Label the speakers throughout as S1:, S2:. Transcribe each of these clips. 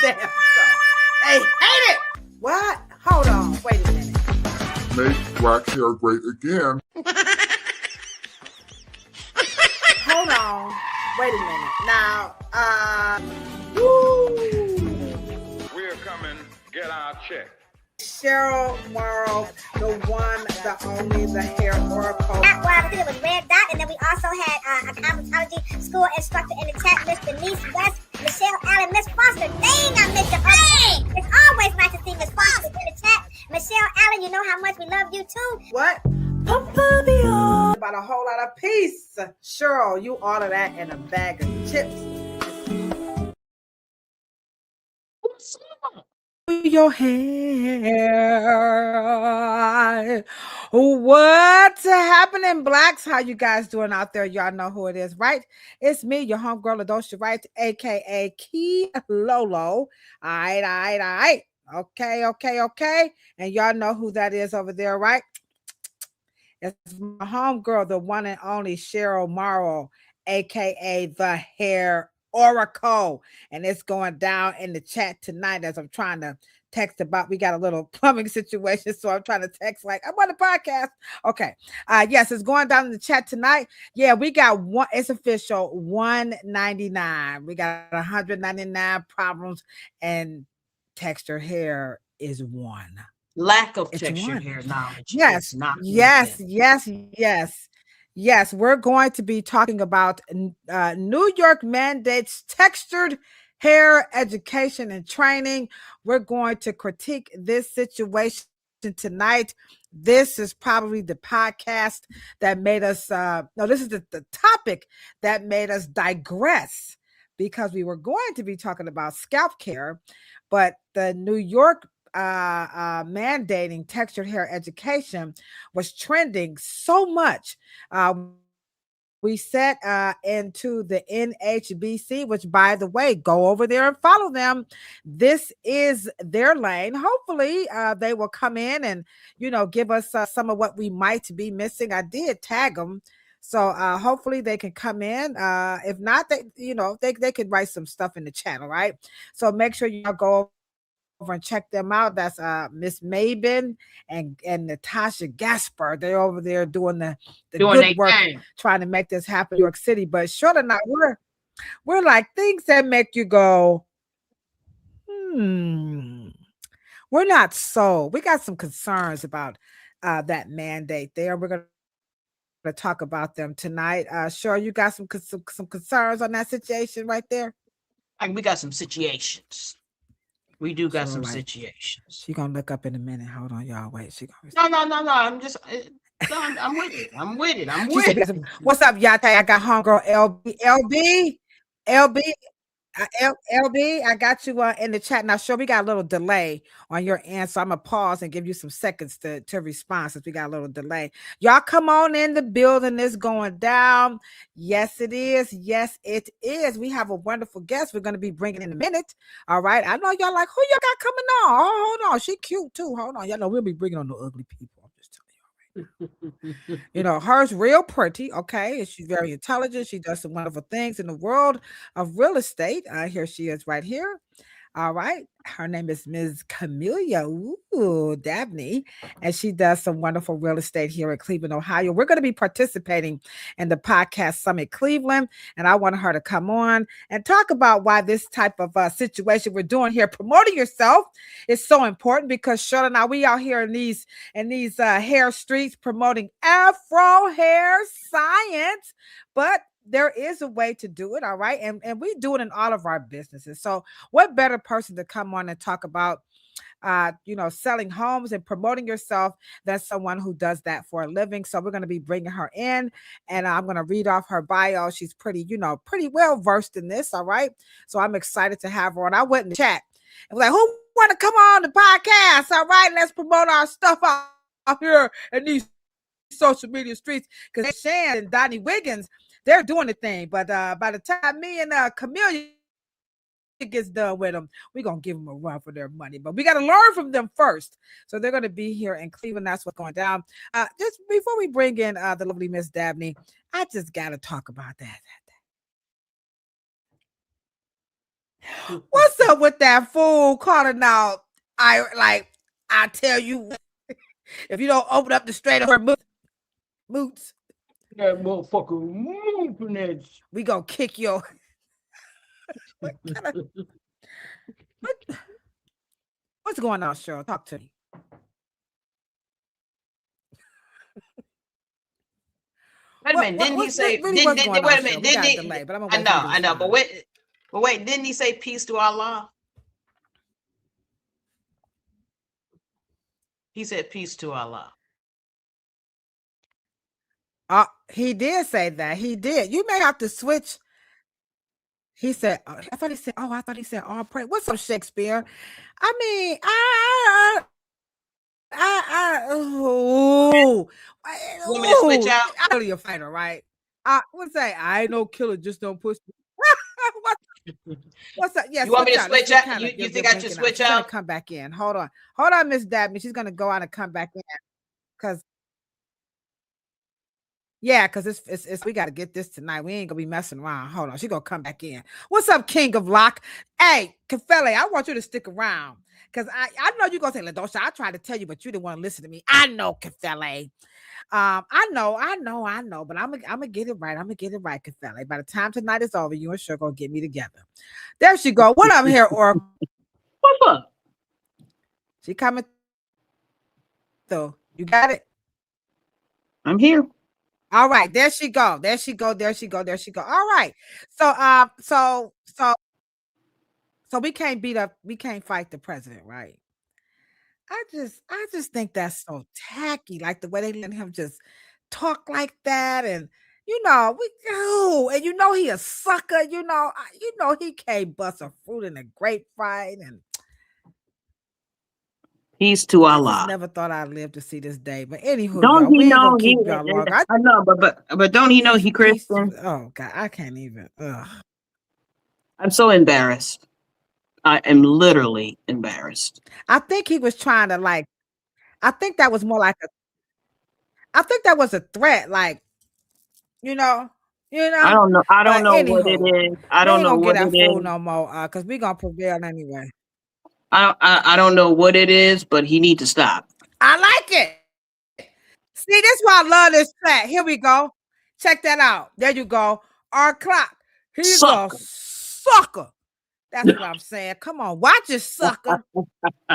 S1: damn show. They hate it. What? Hold on. Wait a minute.
S2: Make black hair great again.
S1: Hold on. Wait a minute. Now, woo.
S3: We're coming. Get our check.
S1: Cheryl Morrow, the one, the only, the hair oracle.
S4: Well, I think it was Red Dot, and then we also had a cosmetology school instructor in the chat, Miss Denise West, Michelle Allen, Miss Foster. Dang, I missed your name. It's always nice to see Miss Foster in the chat. Michelle Allen, you know how much we love you too.
S1: What? About a whole lot of peace. Cheryl, you order that in a bag of chips. Your hair. What's happening, blacks? How you guys doing out there? Y'all know who it is, right? It's me, your homegirl, Adosha, right? AKA Key Lolo. All right. Okay. And y'all know who that is over there, right? It's my homegirl, the one and only Cheryl Morrow, AKA the Hair Oracle, and it's going down in the chat tonight as I'm trying to text about. We got a little plumbing situation, so I'm trying to text like I'm on the podcast. Okay, yes, it's going down in the chat tonight. Yeah, we got one. It's official. 199. We got 199 problems, and textured hair is one.
S5: Lack of textured hair knowledge.
S1: Yes, Yes, we're going to be talking about New York mandates textured hair education and training. We're going to critique this situation tonight. This is probably the podcast that made us, this is the topic that made us digress, because we were going to be talking about scalp care, but the New York mandating textured hair education was trending so much. We set into the NHBC, which, by the way, go over there and follow them. This is their lane. Hopefully they will come in and, give us some of what we might be missing. I did tag them. So hopefully they can come in. If not, they could write some stuff in the channel, right? So make sure y'all go over and check them out. That's Miss Mabin and Natasha Gasper. They're over there doing the good work, trying to make this happen in New York City. But sure or not, we're like things that make you go, we're not sold. We got some concerns about that mandate there. We're going to talk about them tonight. Sure, you got some concerns on that situation right there?
S5: We got some situations. We do got some situations.
S1: She gonna look up in a minute. Hold on, y'all. Wait. She gonna.
S5: No. I'm with it. I'm with it.
S1: What's up, Yate? I got homegirl LB. LB, I got you in the chat. Now, sure, we got a little delay on your end, so I'm going to pause and give you some seconds to respond since we got a little delay. Y'all come on in the building. It's going down. Yes, it is. Yes, it is. We have a wonderful guest we're going to be bringing in a minute. All right. I know y'all like, who y'all got coming on? Oh, hold on. She cute, too. Hold on. Y'all know we'll be bringing on the ugly people. Hers real pretty, okay, and she's very intelligent. She does some wonderful things in the world of real estate. Here she is right here. All right, her name is Ms. Camelia Dabney, and she does some wonderful real estate here in Cleveland, Ohio. We're going to be participating in the podcast Summit Cleveland, and I want her to come on and talk about why this type of situation we're doing here, promoting yourself, is so important. Because Charlotte and I, we out here in these hair streets promoting Afro Hair Science, but there is a way to do it, all right? And we do it in all of our businesses. So what better person to come on and talk about, selling homes and promoting yourself than someone who does that for a living. So we're going to be bringing her in, and I'm going to read off her bio. She's pretty well versed in this, all right? So I'm excited to have her on. I went in the chat and was like, who want to come on the podcast? All right, let's promote our stuff out here in these social media streets, because Shan and Donnie Wiggins, they're doing the thing. But by the time me and Camelia gets done with them, we're going to give them a run for their money. But we got to learn from them first. So they're going to be here in Cleveland. That's what's going down. Just before we bring in the lovely Miss Dabney, I just got to talk about that. What's up with that fool calling out? I tell you, if you don't open up the straight over moots,
S5: That motherfucker moving.
S1: we gonna kick your. What's going on, Cheryl? Talk to me.
S5: Wait a minute, didn't he say? Wait a minute, didn't he?
S1: Delay, but
S5: I know, but wait, didn't he say peace to Allah? He said peace to Allah.
S1: He did say that. He did. You may have to switch. He said, I thought he said, all praise. What's up, Shakespeare? I mean,
S5: You want me to switch out?
S1: I'm really a fighter, right? I would say, I ain't no killer, just don't push me. What's up? Yes.
S5: You want me to switch out? You think I should switch out?
S1: Come back in. Hold on, Miss Dabney. She's gonna go out and come back in because. Yeah, because it's we got to get this tonight. We ain't gonna be messing around. Hold on, she gonna come back in. What's up, King of Lock? Hey, Kafele, I want you to stick around because I know you're gonna say, Ladosha, I tried to tell you, but you didn't want to listen to me. I know, Kafele. I know, but I'm gonna get it right. I'm gonna get it right, Kafele. By the time tonight is over, you and Sugar gonna get me together. There she go. What up here, Oracle?
S5: What's up?
S1: She coming through. You got it?
S5: I'm here.
S1: All right, there she go. All right. So we can't fight the president, right? I just think that's so tacky, like the way they let him just talk like that, and he a sucker, he can't bust a fruit in a grapevine, and
S5: peace to Allah.
S1: I just never thought I'd live to see this day. But anywho,
S5: don't he know
S1: he? I
S5: know, but don't he know he Christian?
S1: Oh God, I can't even. Ugh.
S5: I'm so embarrassed. I am literally embarrassed.
S1: I think he was trying to I think that was more like I think that was a threat, I don't know.
S5: I don't know what it is. I don't know what it is.
S1: No more, because we're gonna prevail anyway.
S5: I don't know what it is, but he needs to stop.
S1: I like it. See, this is why I love this chat. Here we go. Check that out. There you go. Our clock. He's a sucker. That's what I'm saying. Come on, watch it, sucker.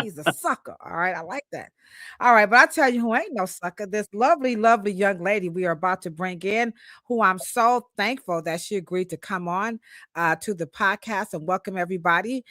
S1: He's a sucker. All right, I like that. All right, but I tell you who ain't no sucker. This lovely, lovely young lady we are about to bring in, who I'm so thankful that she agreed to come on to the podcast and welcome everybody.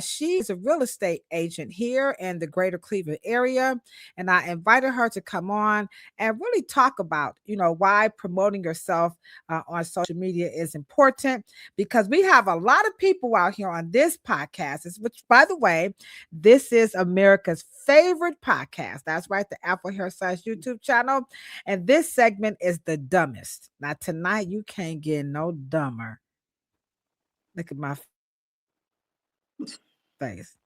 S1: She is a real estate agent here in the greater Cleveland area, and I invited her to come on and really talk about, why promoting yourself on social media is important, because we have a lot of people out here on this podcast, which, by the way, this is America's favorite podcast. That's right, the Afro Hair Science YouTube channel. And this segment is the dumbest. Now, tonight, you can't get no dumber. Look at my face.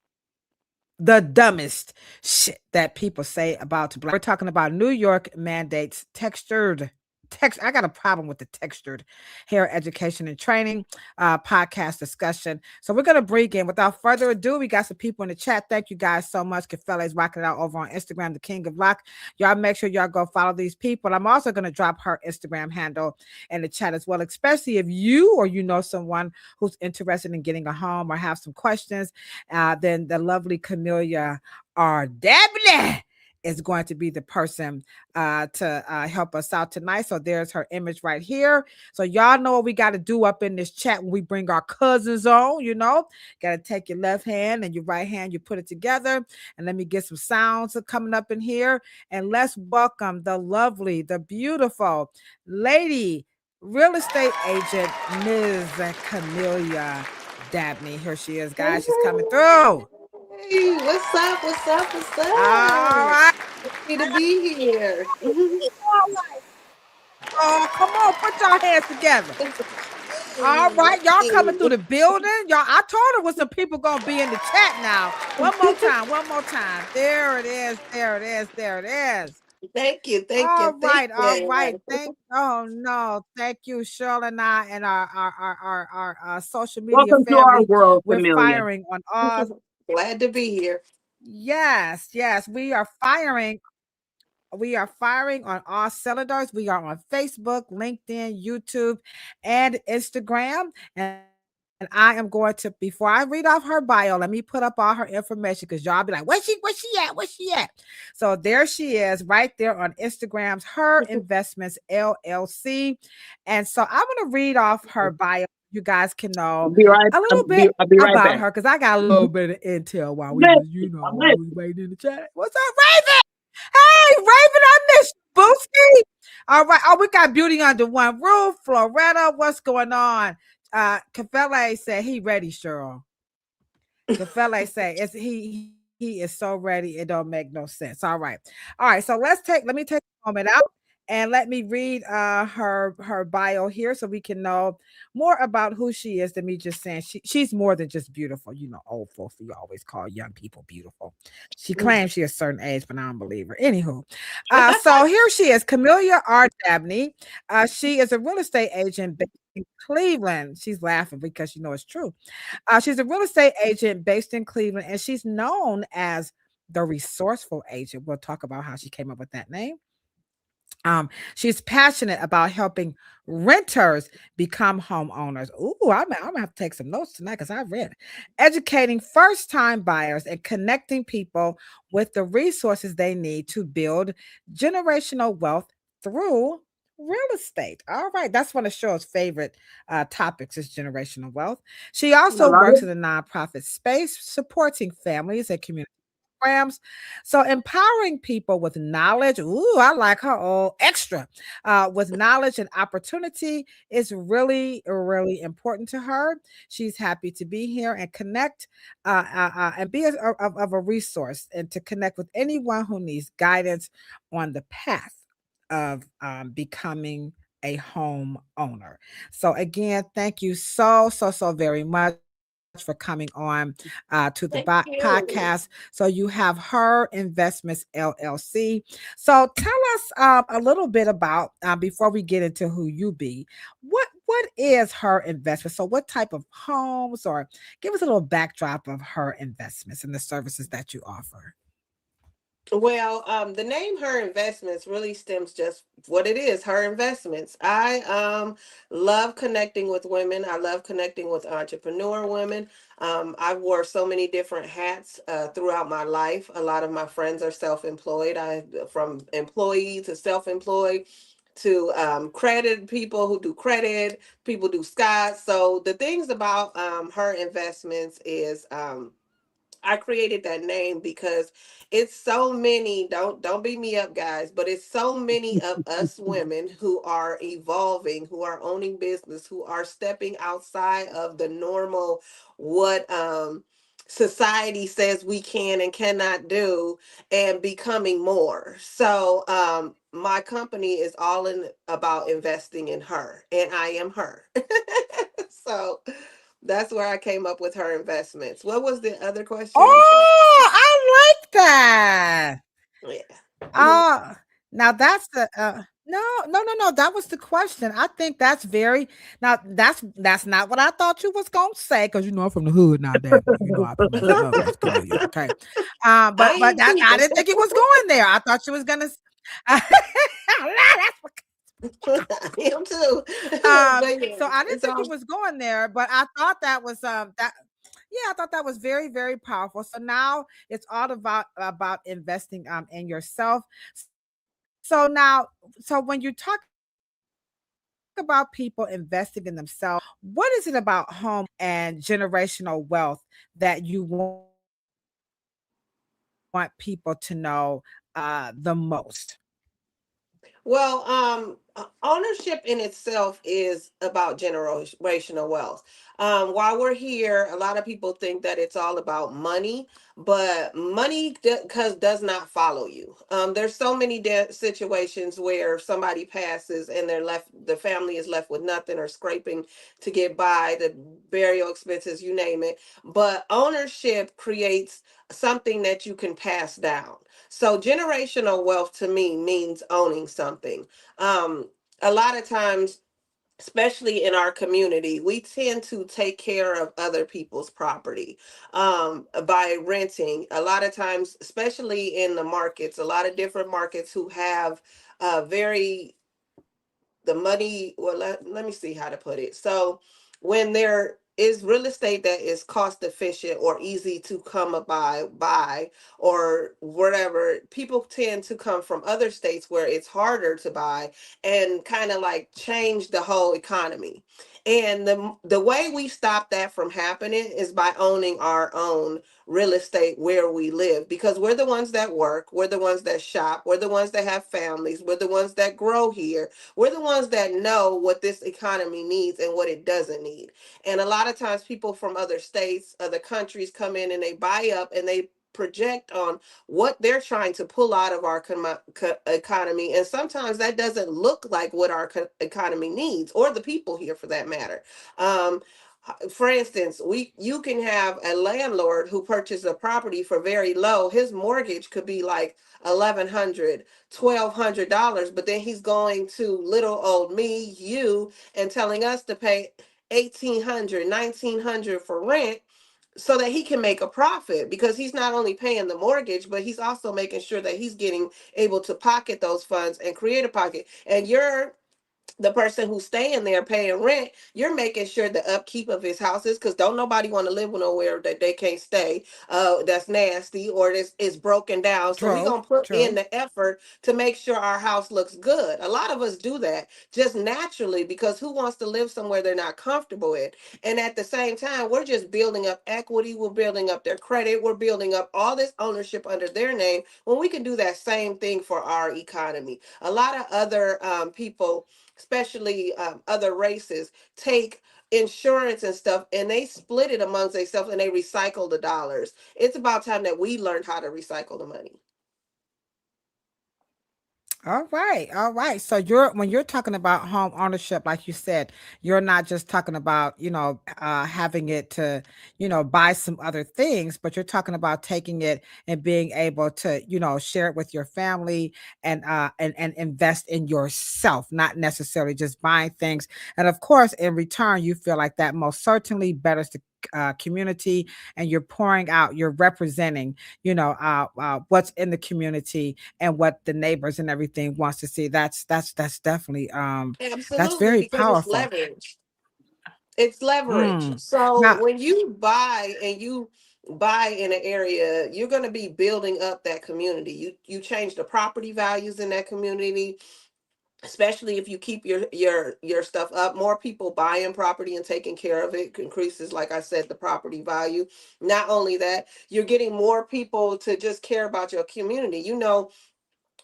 S1: The dumbest shit that people say about black. We're talking about New York mandates I got a problem with the textured hair education and training podcast discussion. So we're going to bring in, without further ado, we got some people in the chat. Thank you guys so much. Kafele is rocking it out over on Instagram, the King of Lock. Y'all make sure y'all go follow these people. I'm also going to drop her Instagram handle in the chat as well, especially if you or someone who's interested in getting a home or have some questions. Then the lovely Camellia R. Dabney is going to be the person to help us out tonight. So there's her image right here. So y'all know what we got to do up in this chat when we bring our cousins on, got to take your left hand and your right hand, you put it together. And let me get some sounds coming up in here. And let's welcome the lovely, the beautiful lady, real estate agent, Ms. Camellia Dabney. Here she is, guys. She's coming through.
S6: Hey, what's up?
S1: All right.
S6: Happy to be here.
S1: Oh, come on, put your hands together. All right, y'all coming through the building. I told her what some people gonna be in the chat now. One more time. There it is.
S6: Thank you. Thank
S1: All
S6: you. Thank
S1: right, all right.
S6: you.
S1: Oh no, thank you, Cheryl and I and our social media
S5: Welcome to our
S1: family.
S5: world,
S1: We're
S5: Camellia.
S1: firing on all.
S6: Glad to be here.
S1: Yes, yes, we are firing. We are firing on all cylinders. We are on Facebook, LinkedIn, YouTube, and Instagram. And I am going to, before I read off her bio, let me put up all her information because y'all be like, where's she at? Where's she at? So there she is right there on Instagram's Her Investments LLC. And so I'm going to read off her bio. You guys can know a little bit
S5: I'll be right
S1: about
S5: back.
S1: her because I got a little bit of intel while we was,
S5: I'm
S1: while we was waiting in the chat. What's up, Raven? Hey, Raven, I miss you, Booski. All right. Oh, we got beauty under one roof. Floretta, what's going on? Cafele said he ready, Cheryl. Cafele say he is so ready, it don't make no sense. All right. All right. So let me take a moment out and let me read her bio here so we can know more about who she is than me just saying she's more than just beautiful. You know, old folks, we always call young people beautiful. She claims she's a certain age, but I don't believe her. Anywho, so here she is, Camellia R. Dabney. She is a real estate agent based in Cleveland. She's laughing because you know it's true. She's a real estate agent based in Cleveland, and she's known as the resourceful agent. We'll talk about how she came up with that name. She's passionate about helping renters become homeowners. Ooh, I'm gonna have to take some notes tonight because I read it. Educating first-time buyers and connecting people with the resources they need to build generational wealth through real estate. All right, that's one of Cheryl's favorite topics is generational wealth. She
S5: I
S1: also
S5: love
S1: works
S5: it.
S1: in the nonprofit space, supporting families and communities programs. So empowering people with knowledge. Ooh, I like her. Oh, extra. With knowledge and opportunity is really, really important to her. She's happy to be here and connect and be of a resource and to connect with anyone who needs guidance on the path of becoming a home owner. So again, thank you so very much for coming on to the
S6: Thank you.
S1: podcast. So you have Her Investments LLC. So tell us a little bit about before we get into who you be. What is Her Investments? So what type of homes, or give us a little backdrop of Her Investments and the services that you offer.
S6: Well, the name Her Investments really stems just what it is, Her Investments. I love connecting with women. I love connecting with entrepreneur women. I've wore so many different hats throughout my life. A lot of my friends are self-employed. I from employee to self-employed to credit people who do credit, people do Scott. So the things about Her Investments is I created that name because it's so many, don't beat me up guys, but it's so many of us women who are evolving, who are owning business, who are stepping outside of the normal what society says we can and cannot do and becoming more. So my company is all in about investing in her and I am her. So that's where I came up with Her Investments. What was the other question? I'm sorry.
S1: Oh, I like that.
S6: Yeah. Mhm.
S1: Now that's the no. That was the question. I think that's very now. That's not what I thought you was gonna say because you know I'm from the hood now, Dabney. You know I'm from Miss Camellia. Okay,
S6: I
S1: but
S6: am
S1: that I
S6: too.
S1: didn't think it was going there. I thought you was gonna. That's what
S6: I am too. But yeah,
S1: so I didn't
S6: it's
S1: think
S6: all
S1: it was going there, but I thought that was that yeah, I thought that was very powerful. So now it's all about investing in yourself. So now, so when you talk about people investing in themselves, what is it about home and generational wealth that you want people to know the most?
S6: well, Ownership in itself is about generational wealth. While we're here, a lot of people think that it's all about money, but money does not follow you. There's so many situations where somebody passes and the family is left with nothing or scraping to get by, the burial expenses, you name it. But ownership creates something that you can pass down. So generational wealth to me means owning something. A lot of times, especially in our community, we tend to take care of other people's property by renting. A lot of times, especially in the markets, a lot of different markets who have very the money. Well, let me see how to put it. So when there is real estate that is cost efficient or easy to come by or whatever, people tend to come from other states where it's harder to buy and kind of like change the whole economy. And the way we stop that from happening is by owning our own real estate where we live, because we're the ones that work, we're the ones that shop, we're the ones that have families, we're the ones that grow here, we're the ones that know what this economy needs and what it doesn't need. And a lot of times people from other states, other countries come in and they buy up and they project on what they're trying to pull out of our economy. And sometimes that doesn't look like what our economy needs, or the people here for that matter. Um, for instance, you can have a landlord who purchased a property for very low. His mortgage could be like $1,100, $1,200, but then he's going to little old me, you, and telling us to pay 1,800, 1,900 for rent so that he can make a profit, because he's not only paying the mortgage, but he's also making sure that he's getting able to pocket those funds and create a pocket. And you're the person who's staying there paying rent, you're making sure the upkeep of his house is, because don't nobody want to live nowhere that they can't stay, that's nasty or this is broken down. So we're
S1: True,
S6: gonna put in
S1: true.
S6: the effort to make sure our house looks good. A lot of us do that just naturally, because who wants to live somewhere they're not comfortable in? And at the same time, we're just building up equity, we're building up their credit, we're building up all this ownership under their name, when we can do that same thing for our economy. A lot of other people, especially other races, take insurance and stuff and they split it amongst themselves and they recycle the dollars. It's about time that we learned how to recycle the money.
S1: All right, all right. So you're when you're talking about home ownership, like you said, you're not just talking about, having it to, buy some other things, but you're talking about taking it and being able to, share it with your family and invest in yourself, not necessarily just buying things. And of course, in return, you feel like that most certainly betters the community, and you're pouring out, you're representing, what's in the community and what the neighbors and everything wants to see. That's definitely that's
S6: Absolutely,
S1: very
S6: because it's
S1: powerful.
S6: leverage. It's leverage.
S1: Mm.
S6: So
S1: Now,
S6: when you buy in an area, you're going to be building up that community. You change the property values in that community, especially if you keep your stuff up. More people buying property and taking care of it increases, like I said, the property value. Not only that, you're getting more people to just care about your community.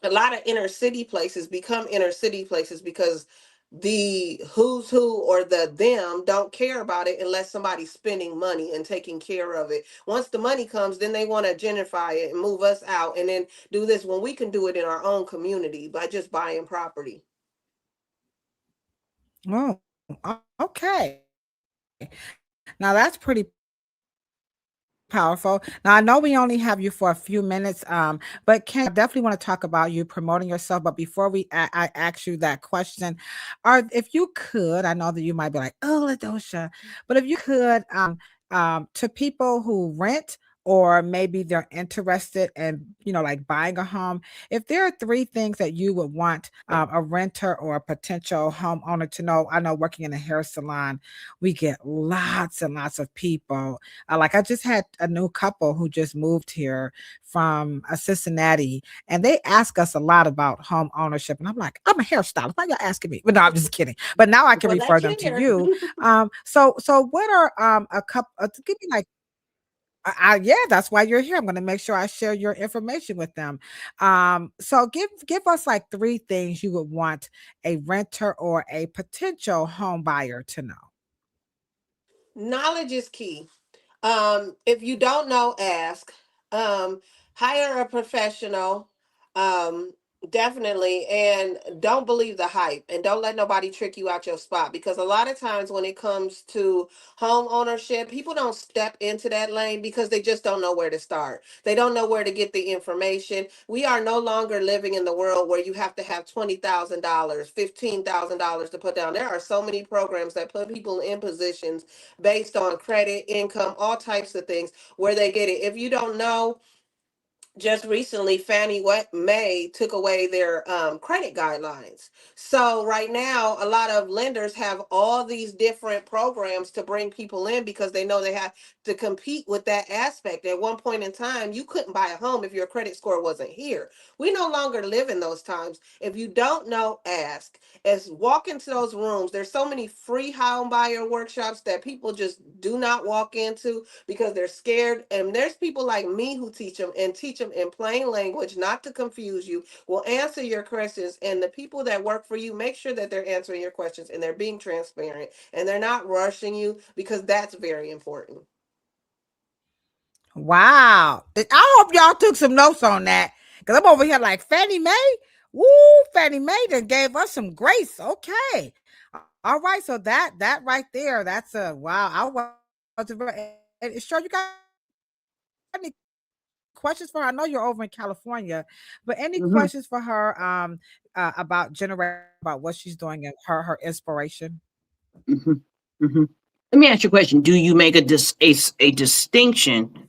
S6: A lot of inner city places become inner city places because the who's who or the them don't care about it unless somebody's spending money and taking care of it. Once the money comes, then they want to gentrify it and move us out and then do this, when we can do it in our own community by just buying property.
S1: oh, okay. Now that's pretty powerful. Now I know we only have you for a few minutes, but Ken, I definitely want to talk about you promoting yourself. But before I ask you that question, if you could, I know that you might be like, oh, Ladosha, but if you could, to people who rent or maybe they're interested in, like buying a home, if there are three things that you would want a renter or a potential homeowner to know. I know working in a hair salon, we get lots and lots of people like I just had a new couple who just moved here from Cincinnati, and they ask us a lot about home ownership. And I'm like, I'm a hairstylist. Why y'all asking me? But no, I'm just kidding. But now I can
S6: Well,
S1: refer
S6: let's
S1: them to
S6: share.
S1: you. So what are a couple? Give me like Yeah, that's why you're here. I'm going to make sure I share your information with them. So give us like 3 things you would want a renter or a potential home buyer to know.
S6: Knowledge is key. If you don't know, ask. Um, hire a professional. Um, definitely, and don't believe the hype, and don't let nobody trick you out your spot. Because a lot of times when it comes to home ownership, people don't step into that lane because they just don't know where to start. They don't know where to get the information. We are no longer living in the world where you have to have $20,000, $15,000 to put down. There are so many programs that put people in positions based on credit, income, all types of things where they get it. If you don't know, just recently Fannie Mae took away their credit guidelines. So right now, a lot of lenders have all these different programs to bring people in because they know they have to compete with that aspect. At one point in time, you couldn't buy a home if your credit score wasn't here. We no longer live in those times. If you don't know, ask. As walk into those rooms, there's so many free home buyer workshops that people just do not walk into because they're scared. And there's people like me who teach them and teach them in plain language, not to confuse you, will answer your questions. And the people that work for you, make sure that they're answering your questions and they're being transparent and they're not rushing you, because that's very important.
S1: Wow. I hope y'all took some notes on that because I'm over here like Fannie Mae. Woo, Fannie Mae done gave us some grace. Okay. All right. So that right there, that's a wow. I was sure you got any questions for her? I know you're over in California, but any
S5: Hmm.
S1: questions for her about generate about what she's doing and her inspiration?
S5: Hmm. Hmm. Let me ask you a question. Do you make a distinction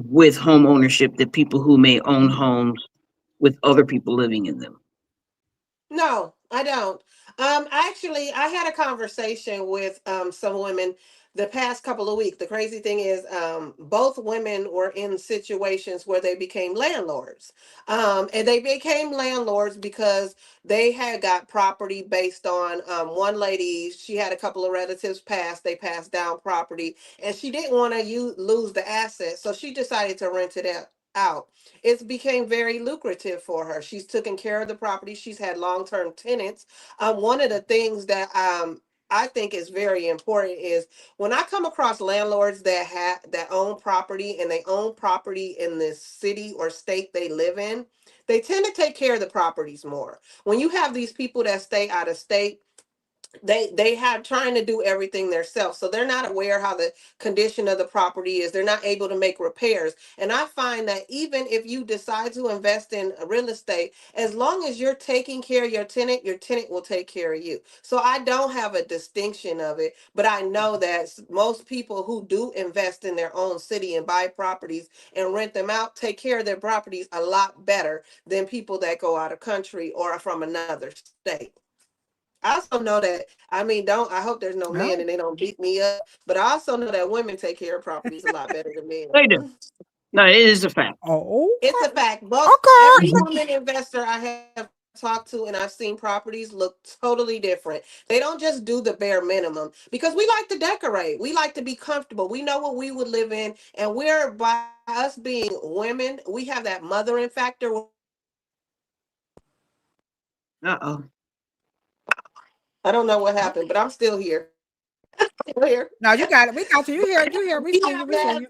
S5: with home ownership that people who may own homes with other people living in them?
S6: No, I don't. Actually, I had a conversation with some women the past couple of weeks. The crazy thing is, both women were in situations where they became landlords. And they became landlords because they had got property based on one lady. She had a couple of relatives pass. They passed down property, and she didn't want to lose the asset, so she decided to rent it out. It's became very lucrative for her. She's taken care of the property. She's had long-term tenants. One of the things that I think is very important is when I come across landlords that own property and they own property in the city or state they live in, they tend to take care of the properties more. When you have these people that stay out of state, they have trying to do everything themselves, so they're not aware how the condition of the property is. They're not able to make repairs. And I find that even if you decide to invest in real estate, as long as you're taking care of your tenant will take care of you. So I don't have a distinction of it, but I know that most people who do invest in their own city and buy properties and rent them out take care of their properties a lot better than people that go out of country or are from another state. I also know that, I mean, don't, I hope there's no
S1: Oh,
S6: men and they don't beat me up, but I also know that women take care of properties a lot better than
S5: They do.
S6: men.
S5: No, it is a fact.
S1: oh,
S6: It's a fact. Both, every
S1: okay.
S5: Mhm.
S6: woman investor I have talked to and I've seen properties look totally different. They don't just do the bare minimum because we like to decorate. We like to be comfortable. We know what we would live in, and we're, by us being women, we have that mothering factor.
S5: Uh-oh.
S6: I don't know what happened, but I'm still here. Still here.
S1: No, you got it. We got you. You here? You here? We
S6: We
S1: see you.
S6: have
S1: We see
S6: that.
S1: you.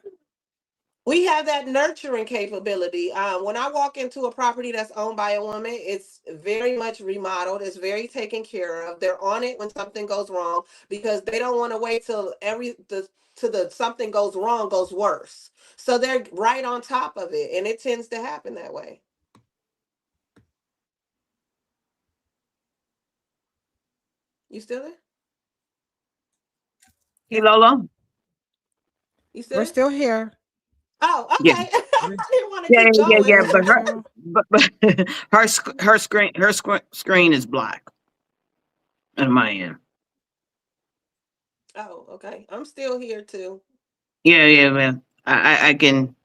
S6: We have that nurturing capability. When I walk into a property that's owned by a woman, it's very much remodeled. It's very taken care of. They're on it when something goes wrong because they don't want to wait till the something goes wrong goes worse. So they're right on top of it, and it tends to happen that way. You still there?
S5: Hey, Lolo.
S6: You still
S1: We're
S6: there?
S1: still here.
S6: Oh,
S5: Yeah.
S6: okay. I
S1: We-
S6: didn't want to
S5: Yeah,
S6: keep
S5: yeah, yeah,
S6: going.
S5: yeah.
S1: We're still.
S5: But her screen is black on my end.
S6: Oh, okay. I'm still here too.
S5: Yeah, yeah, man. I can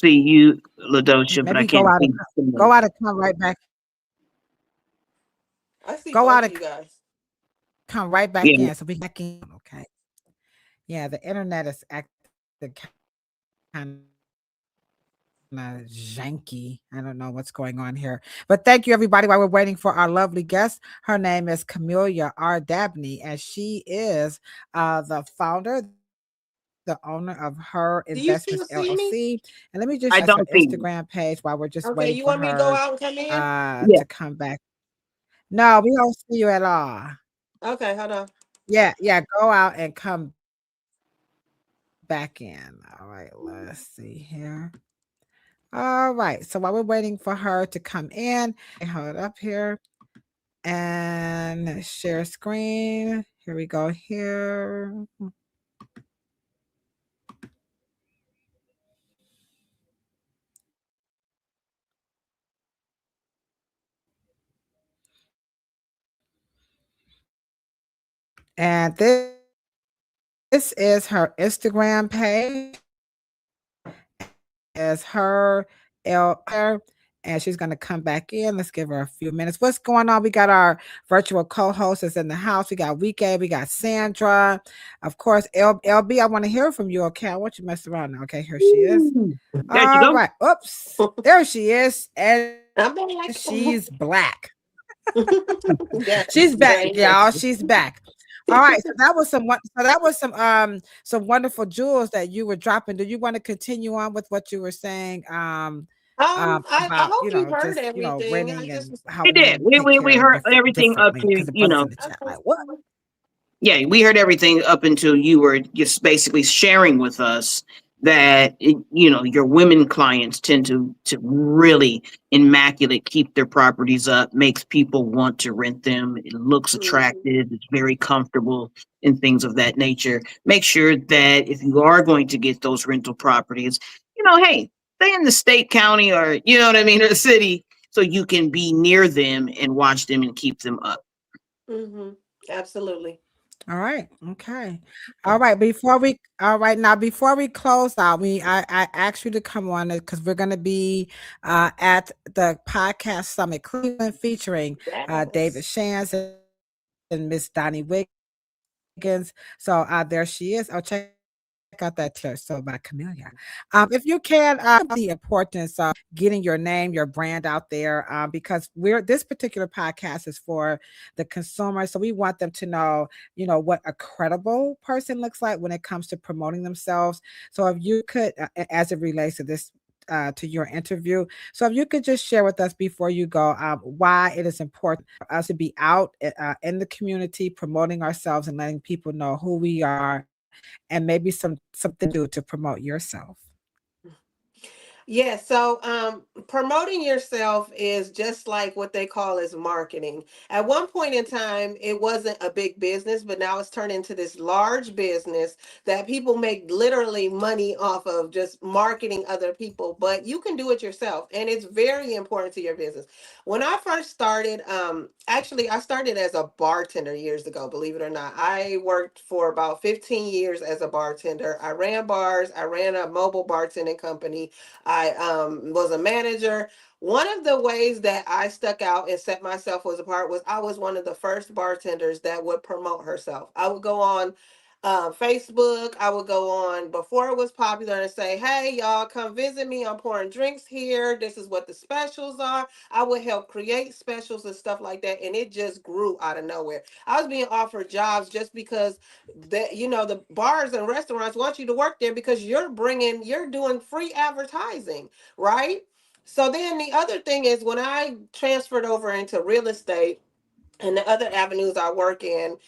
S5: see you, Ladosha, but I
S1: Maybe
S5: can't see
S1: go
S5: somebody.
S1: out and come right back.
S6: I see
S1: Go
S6: both
S1: out
S6: of
S1: and
S6: you guys.
S1: come right back
S5: Yeah.
S1: in. So we back in. Okay. Yeah, the internet is acting kind of janky. I don't know what's going on here. But thank you, everybody, while we're waiting for our lovely guest. Her name is Camelia R. Dabney, and she is the founder, the owner of Her Investments
S6: Do you still
S1: LLC.
S6: see me?
S1: And let me just share her
S5: I don't see you.
S1: Instagram page while we're just waiting
S6: Okay,
S1: for
S6: you want me to go
S1: her
S6: out and come in?
S5: Yeah.
S1: to come back. No, we don't see you at all.
S6: Okay, hold on.
S1: Yeah, go out and come back in. All right, let's see here. All right, so while we're waiting for her to come in, hold up here and share screen. Here we go here. And this is her Instagram page. Is her L and she's going to come back in. Let's give her a few minutes. What's going on? We got our virtual co-host is in the house. We got Weekend. We got Sandra. Of course, LB, I want to hear from you. Okay, I want you to mess around now. Okay, here she is.
S5: There you
S1: All
S5: go.
S1: right. Oops. There she is. And
S6: I'm back.
S1: she's black.
S6: Yeah,
S1: She's back,
S6: thank you.
S1: y'all. She's back. All right. So that was some wonderful jewels that you were dropping. Do you want to continue on with what you were saying?
S6: I
S1: About
S6: hope you heard
S1: just
S6: everything. I
S1: renting
S6: just
S1: and how
S5: We did.
S1: women take care
S5: We
S1: of
S5: heard everything up
S1: differently
S5: to,
S1: because the
S5: you
S1: brothers
S5: know,
S1: in the chat
S6: okay.
S1: like what?
S5: yeah, we heard everything up until you were just basically sharing with us that your women clients tend to really immaculate keep their properties up, makes people want to rent them. It looks
S6: Mhm.
S5: attractive, it's very comfortable, and things of that nature. Make sure that if you are going to get those rental properties, hey, stay in the state, county, or you know what I mean, or the city, so you can be near them and watch them and keep them up.
S6: Mhm. Absolutely.
S1: All right. Okay. All right. Before we close out, I asked you to come on because we're going to be at the podcast summit Cleveland featuring David
S6: Yes.
S1: Shands and Miss Donnie Wiggins. So there she is. Oh, check out that t-shirt so by Camelia. If you can, the importance of getting your name, your brand out there, because this particular podcast is for the consumer, so we want them to know, what a credible person looks like when it comes to promoting themselves. So if you could, as it relates to this. To your interview. So if you could just share with us before you go why it is important for us to be out in the community, promoting ourselves and letting people know who we are, and maybe something to do to promote yourself.
S6: Yeah, so promoting yourself is just like what they call as marketing. At one point in time, it wasn't a big business, but now it's turned into this large business that people make literally money off of just marketing other people. But you can do it yourself, and it's very important to your business. When I first started, actually, I started as a bartender years ago, believe it or not. I worked for about 15 years as a bartender. I ran bars, I ran a mobile bartending company. I was a manager. One of the ways that I stuck out and set myself was apart was I was one of the first bartenders that would promote herself. I would go on Facebook. I would go on before it was popular and say, "Hey, y'all, come visit me. I'm pouring drinks here. This is what the specials are." I would help create specials and stuff like that, and it just grew out of nowhere. I was being offered jobs just because the bars and restaurants want you to work there because you're doing free advertising, right? So then the other thing is when I transferred over into real estate and the other avenues I work in,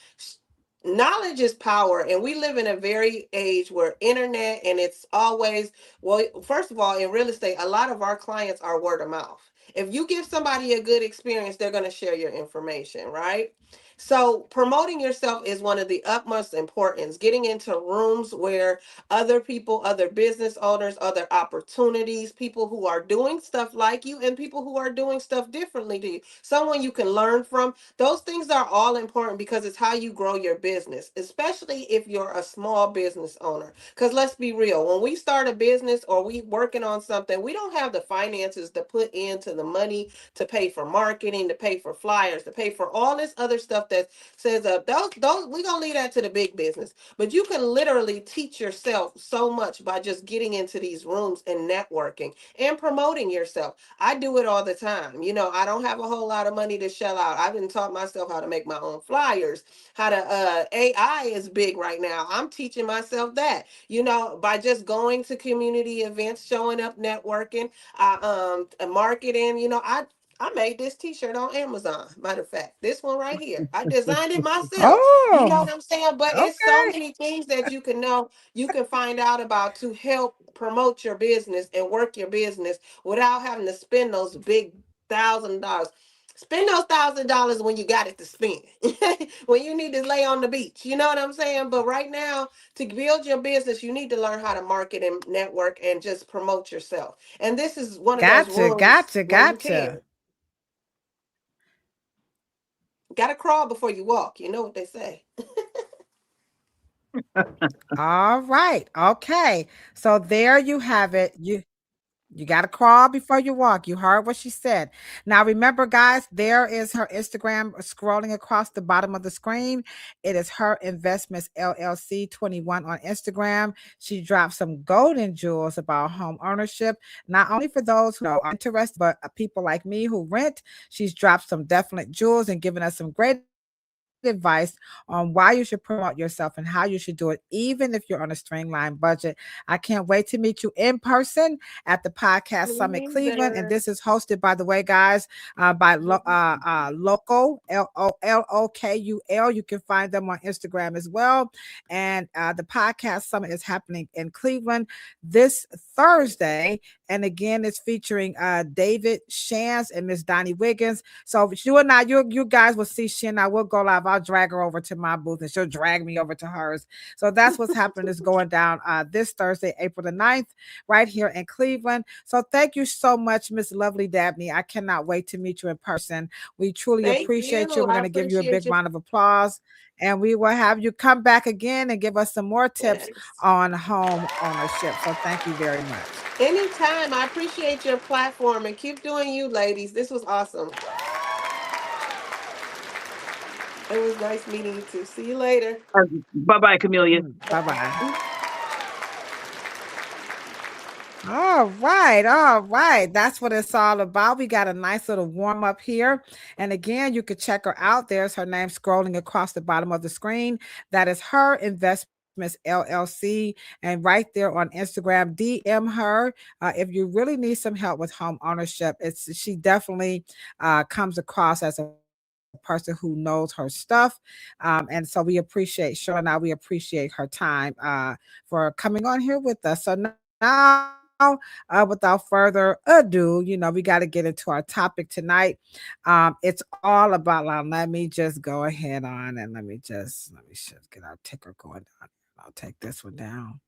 S6: knowledge is power, and we live in a very age where internet, and it's always, well, first of all, in real estate, a lot of our clients are word of mouth. If you give somebody a good experience, they're going to share your information, right? So promoting yourself is one of the utmost importance. Getting into rooms where other people, other business owners, other opportunities, people who are doing stuff like you and people who are doing stuff differently to you, someone you can learn from. Those things are all important because it's how you grow your business, especially if you're a small business owner. Because let's be real, when we start a business or we working on something, we don't have the finances to put into the money to pay for marketing, to pay for flyers, to pay for all this other stuff stuff that says those we're gonna leave that to the big business. But you can literally teach yourself so much by just getting into these rooms and networking and promoting yourself. I do it all the time. You know, I don't have a whole lot of money to shell out. I've been taught myself how to make my own flyers, how to AI is big right now. I'm teaching myself that, you know, by just going to community events, showing up, networking, marketing. You know, I made this t-shirt on Amazon. Matter of fact, this one right here, I designed it myself. You know
S1: Oh,
S6: what I'm saying? But it's so
S1: okay.
S6: many things that you can know, you can find out about to help promote your business and work your business without having to spend those big $1,000. Spend those $1,000 when you got it to spend. When you need to lay on the beach. You know what I'm saying? But right now, to build your business, you need to learn how to market and network and just promote yourself. And this is one of those
S1: Gotcha,
S6: rooms
S1: gotcha,
S6: where you can.
S1: gotcha.
S6: Gotta crawl before you walk. You know what they say.
S1: All right. Okay. So there you have it. You got to crawl before you walk. You heard what she said. Now, remember, guys, there is her Instagram scrolling across the bottom of the screen. It is Her Investments LLC 21 on Instagram. She dropped some golden jewels about home ownership, not only for those who are interested, but people like me who rent. She's dropped some definite jewels and given us some great advice on why you should promote yourself and how you should do it, even if you're on a streamline budget. I can't wait to meet you in person at the Podcast Summit Cleveland. And this is hosted, by the way, guys, by Local, LOKUL. You can find them on Instagram as well. And the Podcast Summit is happening in Cleveland this Thursday. And again, it's featuring David Shans and Miss Donnie Wiggins. So you and I, you guys will see she and I will go live. I'll drag her over to my booth and she'll drag me over to hers. So that's what's happening is going down this Thursday, April the 9th, right here in Cleveland. So thank you so much, Miss Lovely Dabney. I cannot wait to meet you in person. We truly
S6: Thank
S1: appreciate you.
S6: you.
S1: We're
S6: I
S1: going to give you a
S6: appreciate
S1: big
S6: you.
S1: round of applause. And we will have you come back again and give us some more tips
S6: Yes.
S1: on home ownership. So thank you very much.
S6: Anytime. I appreciate your platform and keep doing you, ladies. This was awesome. It was nice meeting you too. See you later.
S5: Bye-bye, Camellia.
S1: Bye-bye. All right. That's what it's all about. We got a nice little warm up here. And again, you could check her out. There's her name scrolling across the bottom of the screen. That is Her Investments LLC. And right there on Instagram, DM her if you really need some help with home ownership. She definitely comes across as a person who knows her stuff. And so we appreciate, Cheryl and I, we appreciate her time for coming on here with us. So now, without further ado, we got to get into our topic tonight. It's all about, let me just go ahead on and let me just get our ticker going down. I'll take this one down.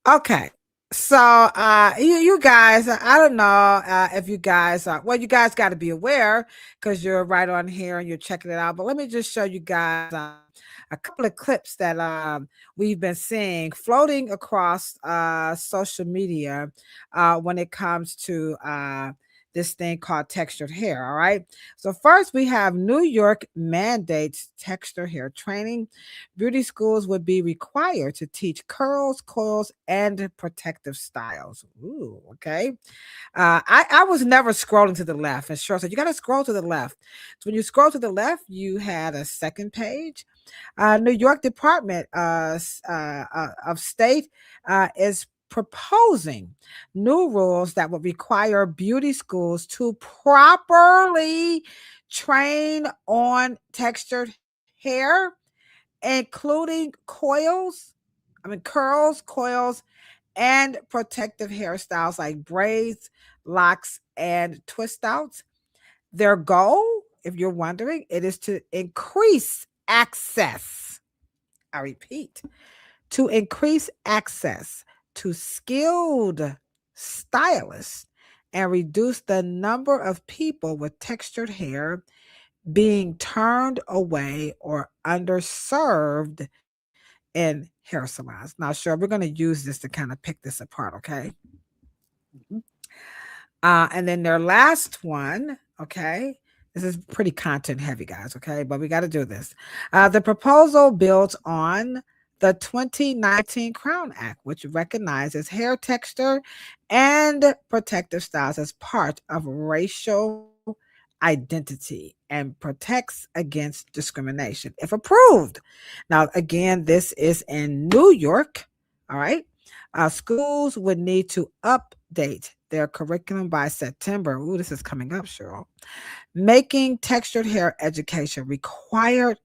S1: Okay. So you guys, I don't know if you guys you guys got to be aware because you're right on here and you're checking it out. But let me just show you guys a couple of clips that we've been seeing floating across social media when it comes to this thing called textured hair. All right. So first we have New York mandates textured hair training. Beauty schools would be required to teach curls, coils, and protective styles. Ooh, okay. I was never scrolling to the left. And Cheryl said, you got to scroll to the left. So when you scroll to the left, you had a second page. New York Department of State is proposing new rules that would require beauty schools to properly train on textured hair, including curls, coils, and protective hairstyles like braids, locks, and twist outs. Their goal, if you're wondering, it is to increase access. I repeat, to increase access to skilled stylists and reduce the number of people with textured hair being turned away or underserved in hair salons. Now, sure, we're going to use this to kind of pick this apart, okay? And then their last one, okay, This is pretty content heavy, guys, okay? But we got to do this. The proposal builds on the 2019 Crown Act, which recognizes hair texture and protective styles as part of racial identity and protects against discrimination if approved. Now, again, this is in New York, all right? Schools would need to update their curriculum by September. Ooh, this is coming up, Cheryl, making textured hair education required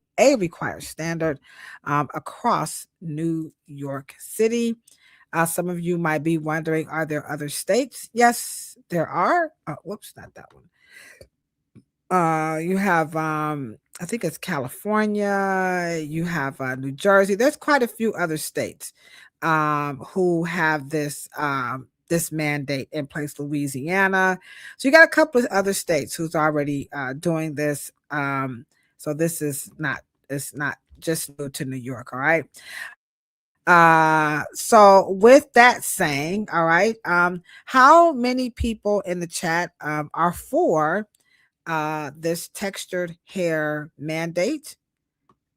S1: standard across New York City. Some of you might be wondering, are there other states? Yes, there are. Whoops, not that one. You have I think it's California, you have New Jersey. There's quite a few other states who have this mandate in place. Louisiana. So you got a couple of other states who's already doing this. So this is not, it's not just new to New York, all right? So with that saying, all right, how many people in the chat are for this textured hair mandate?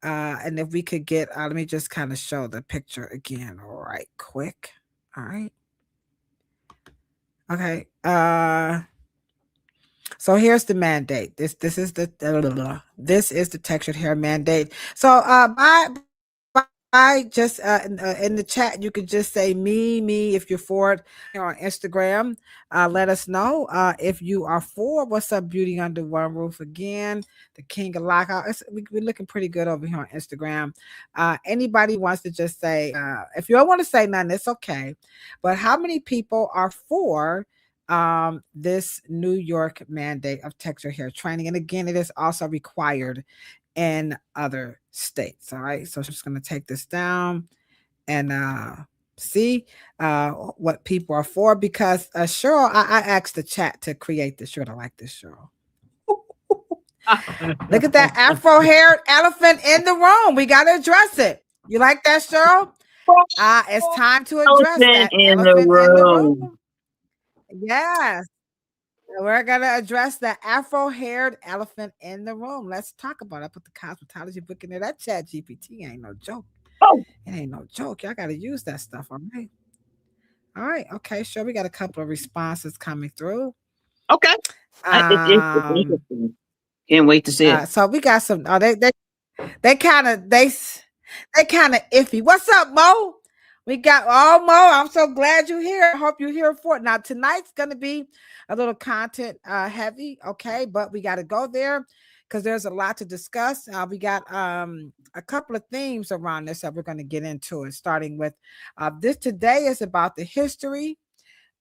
S1: And if we could get, let me just kind of show the picture again, right quick. All right. Okay. So here's the mandate. This is the textured hair mandate. So I just in the chat, you could just say me if you're for it. Here on Instagram, let us know if you are for. What's up, Beauty Under One Roof again? The King of Lockout. We're looking pretty good over here on Instagram. Anybody wants to just say, if you don't want to say nothing, it's okay. But how many people are for this New York mandate of textured hair training? And again, it is also required in other states. All right. So I'm just going to take this down and see what people are for, because Cheryl, I asked the chat to create this. You're going to like this, Cheryl. Look at that Afro-haired elephant in the room. We got to address it. You like that, Cheryl? It's time to address that elephant in the room. Yes. We're going to address the Afro-haired elephant in the room. Let's talk about it. I put the cosmetology book in there. That chat GPT ain't no joke.
S5: Oh.
S1: It ain't no joke. Y'all got to use that stuff. All right. All right. Okay. Sure. We got a couple of responses coming through.
S5: Okay. It's interesting. Can't wait to see it.
S1: So we got some. Oh, they kind of iffy. What's up, Mo? We got Mo. I'm so glad you're here. I hope you're here for it. Now tonight's gonna be a little content heavy, okay? But we got to go there because there's a lot to discuss. We got a couple of themes around this that we're going to get into it. Starting with this today is about the history.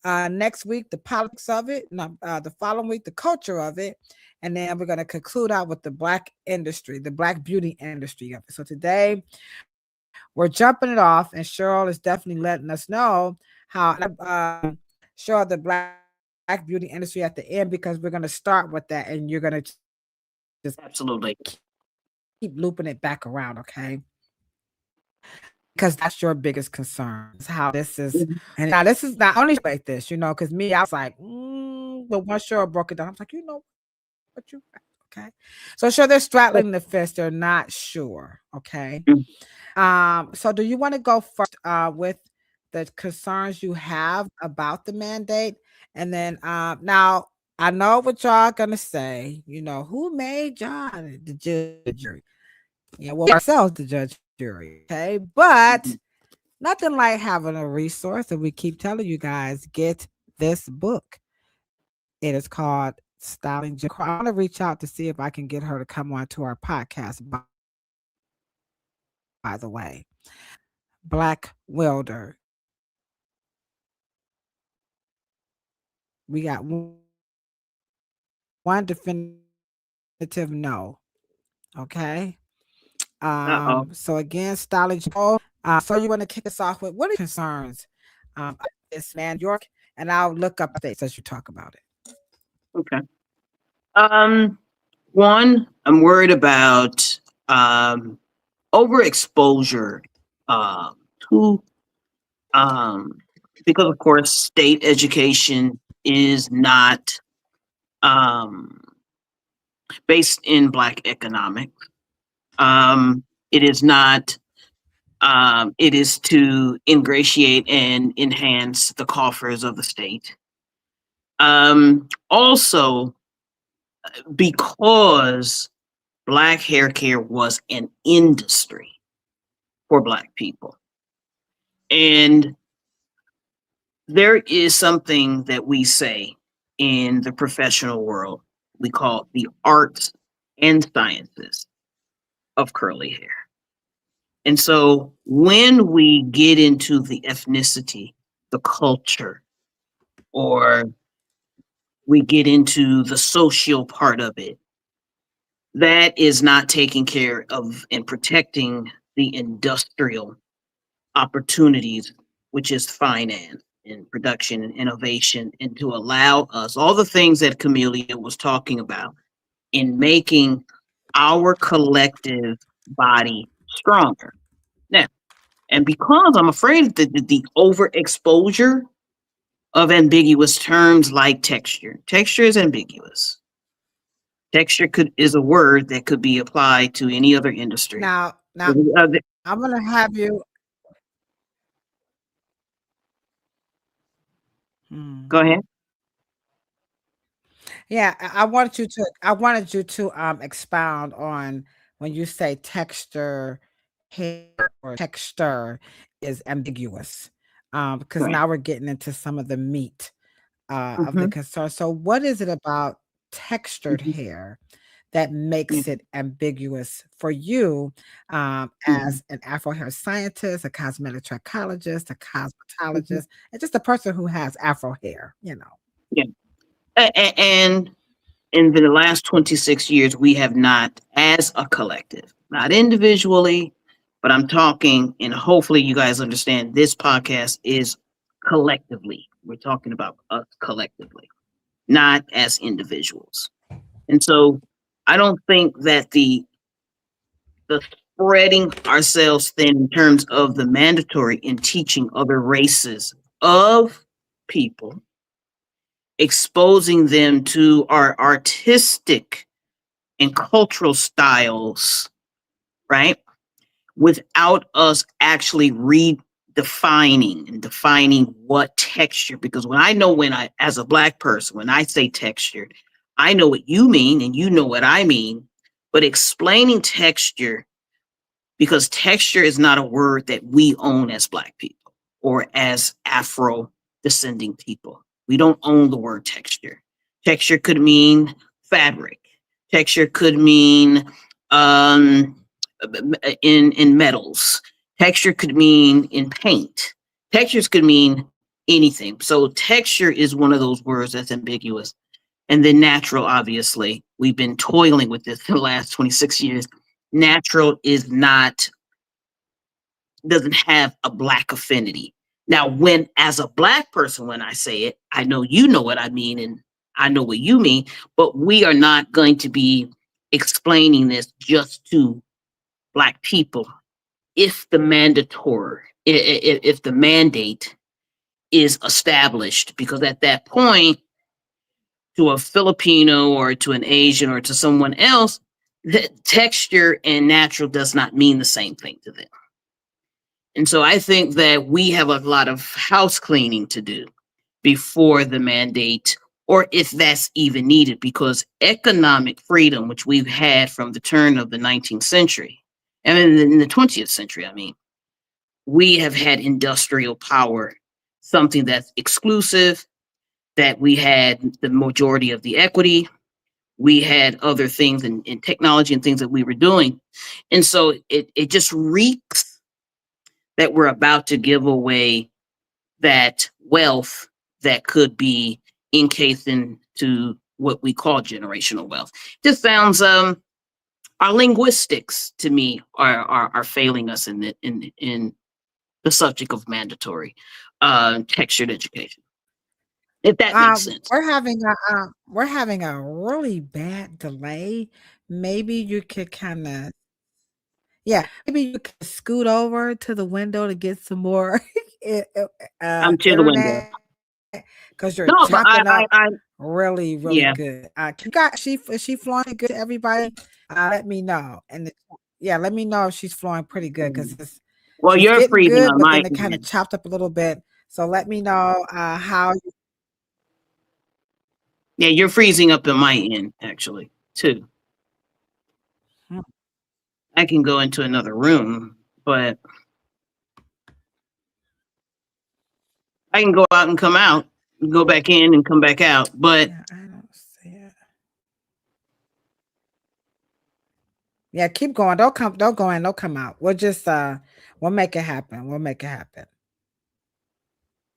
S1: Next week, the politics of it. The following week, the culture of it. And then we're going to conclude out with the Black industry, the Black beauty industry of it. So today, we're jumping it off, and Cheryl is definitely letting us know how Cheryl, the Black beauty industry at the end, because we're going to start with that, and you're going to just
S5: absolutely
S1: keep looping it back around, okay? Because that's your biggest concern, is how this is. And now this is not only like this, because me, I was like, but once Cheryl broke it down, I was like, what you, okay? So sure, they're straddling the fence. They're not sure, okay? So do you want to go first with the concerns you have about the mandate? And then now I know what y'all gonna say, who made y'all the jury? Well, ourselves the judge jury, okay? But nothing like having a resource, and we keep telling you guys, get this book. It is called Styling Jim Crow. I want to reach out to see if I can get her to come on to our podcast, by the way. Black welder. We got one definitive no. Okay. So again, styling. So you want to kick us off with what are your concerns? This man York, and I'll look up states as you talk about it.
S5: Okay. One, I'm worried about overexposure to because of course state education is not based in Black economics. It is not. It is to ingratiate and enhance the coffers of the state. Also, because Black hair care was an industry for Black people. And there is something that we say in the professional world, we call it the arts and sciences of curly hair. And so when we get into the ethnicity, the culture, or we get into the social part of it, that is not taking care of and protecting the industrial opportunities, which is finance and production and innovation, and to allow us all the things that Camellia was talking about in making our collective body stronger. Now, and because I'm afraid that the overexposure of ambiguous terms like texture is ambiguous. Texture is a word that could be applied to any other industry.
S1: Now, I'm gonna have you.
S5: Go ahead.
S1: Yeah, I wanted you to expound on when you say texture, hair, or texture is ambiguous. Because
S5: Right.
S1: now we're getting into some of the meat of the
S5: Mhm.
S1: concern. So what is it about textured
S5: Mhm.
S1: hair that makes
S5: Mhm.
S1: it ambiguous for you
S5: Mhm.
S1: as an Afro hair scientist, a cosmetic trichologist, a
S5: Mhm.
S1: cosmetologist, and just a person who has Afro hair, you know?
S5: Yeah. And in the last 26 years, we have not, as a collective, not individually, but I'm talking, and hopefully you guys understand this podcast is collectively. We're talking about us collectively, not as individuals. And so I don't think that the spreading ourselves thin in terms of the mandatory in teaching other races of people, exposing them to our artistic and cultural styles, right? Without us actually redefining and defining what texture, because as a Black person, when I say texture, I know what you mean and you know what I mean, but explaining texture, because texture is not a word that we own as Black people or as Afro descending people. We don't own the word texture. Texture could mean fabric. Texture could mean in metals. Texture could mean in paint. Textures could mean anything. So texture is one of those words that's ambiguous. And then natural, obviously, we've been toiling with this for the last 26 years. Natural doesn't have a Black affinity. Now, as a Black person, when I say it, I know you know what I mean and I know what you mean, but we are not going to be explaining this just to Black people if the mandate is established, because at that point, to a Filipino or to an Asian or to someone else, the texture and natural does not mean the same thing to them. And so I think that we have a lot of house cleaning to do before the mandate, or if that's even needed, because economic freedom, which we've had from the turn of the 19th century, and in the 20th century, I mean, we have had industrial power, something that's exclusive, that we had the majority of the equity, we had other things in technology and things that we were doing. And so it just reeks that we're about to give away that wealth that could be encased into what we call generational wealth. Just sounds our linguistics to me are failing us in the subject of mandatory textured education. If that makes sense.
S1: We're having a really bad delay. Maybe you could kinda maybe you could scoot over to the window to get some more
S5: I'm to the window.
S1: internet. Because you're
S5: No, but
S1: chopping up
S5: I
S1: really, really
S5: yeah.
S1: good. Is she flowing good, everybody? Let me know. And yeah, let me know if she's flowing pretty good because
S5: Well,
S1: she's
S5: you're
S1: getting
S5: freezing
S1: good,
S5: on
S1: but
S5: my
S1: then it kind of
S5: end.
S1: chopped up a little bit. So let me know how.
S5: Yeah, you're freezing up on my end, actually, too.
S1: Hmm.
S5: I can go into another room, but I can go out and come out, go back in and come back out. But
S1: Yeah, I don't see it. Yeah, keep going. Don't go in, don't come out. We'll make it happen. We'll make it happen.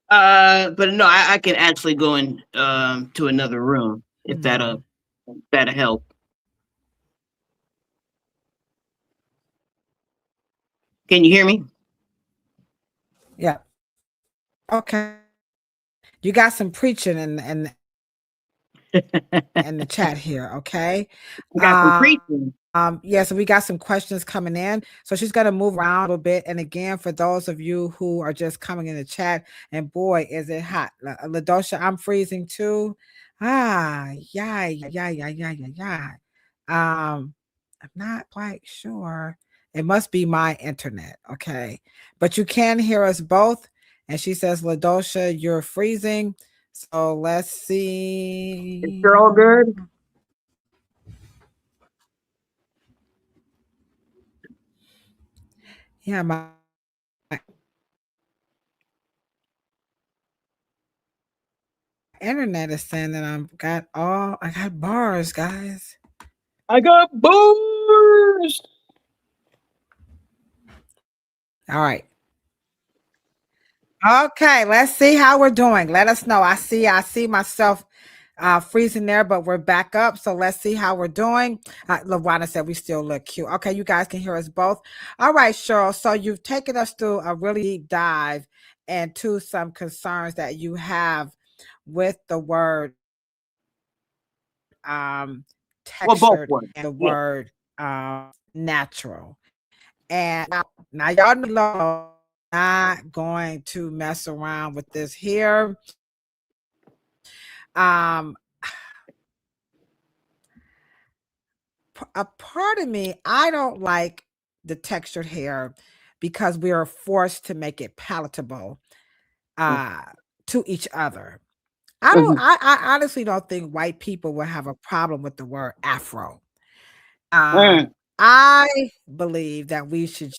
S5: but no, I can actually go in to another room if
S1: Mhm.
S5: that'll help. Can you hear me?
S1: Yeah. Okay. You got some preaching in the chat here, okay?
S5: I got some preaching.
S1: Yeah, so we got some questions coming in. So she's gonna move around a little bit. And again, for those of you who are just coming in the chat, and boy, is it hot. Ladosha, I'm freezing too. Yeah, yeah, yeah, yeah, yeah, yeah. I'm not quite sure. It must be my internet, okay? But you can hear us both. And she says, Ladosha, you're freezing. So let's
S5: Is
S1: see.
S5: Cheryl good?
S1: Yeah, my internet is saying that I got bars, guys.
S5: I got boomers.
S1: All right. Okay, let's see how we're doing. Let us know. I see myself freezing there, but we're back up. So let's see how we're doing. LaWanda said we still look cute. Okay, you guys can hear us both. All right, Cheryl. So you've taken us through a really deep dive into some concerns that you have with the word
S5: Well, both
S1: textured
S5: words.
S1: and the
S5: Yeah.
S1: word natural. And now y'all know not going to mess around with this here. Um a part of me, I don't like the textured hair because we are forced to make it palatable to each other.
S5: Mhm.
S1: I honestly don't think white people will have a problem with the word afro.
S5: Mm.
S1: I believe that we should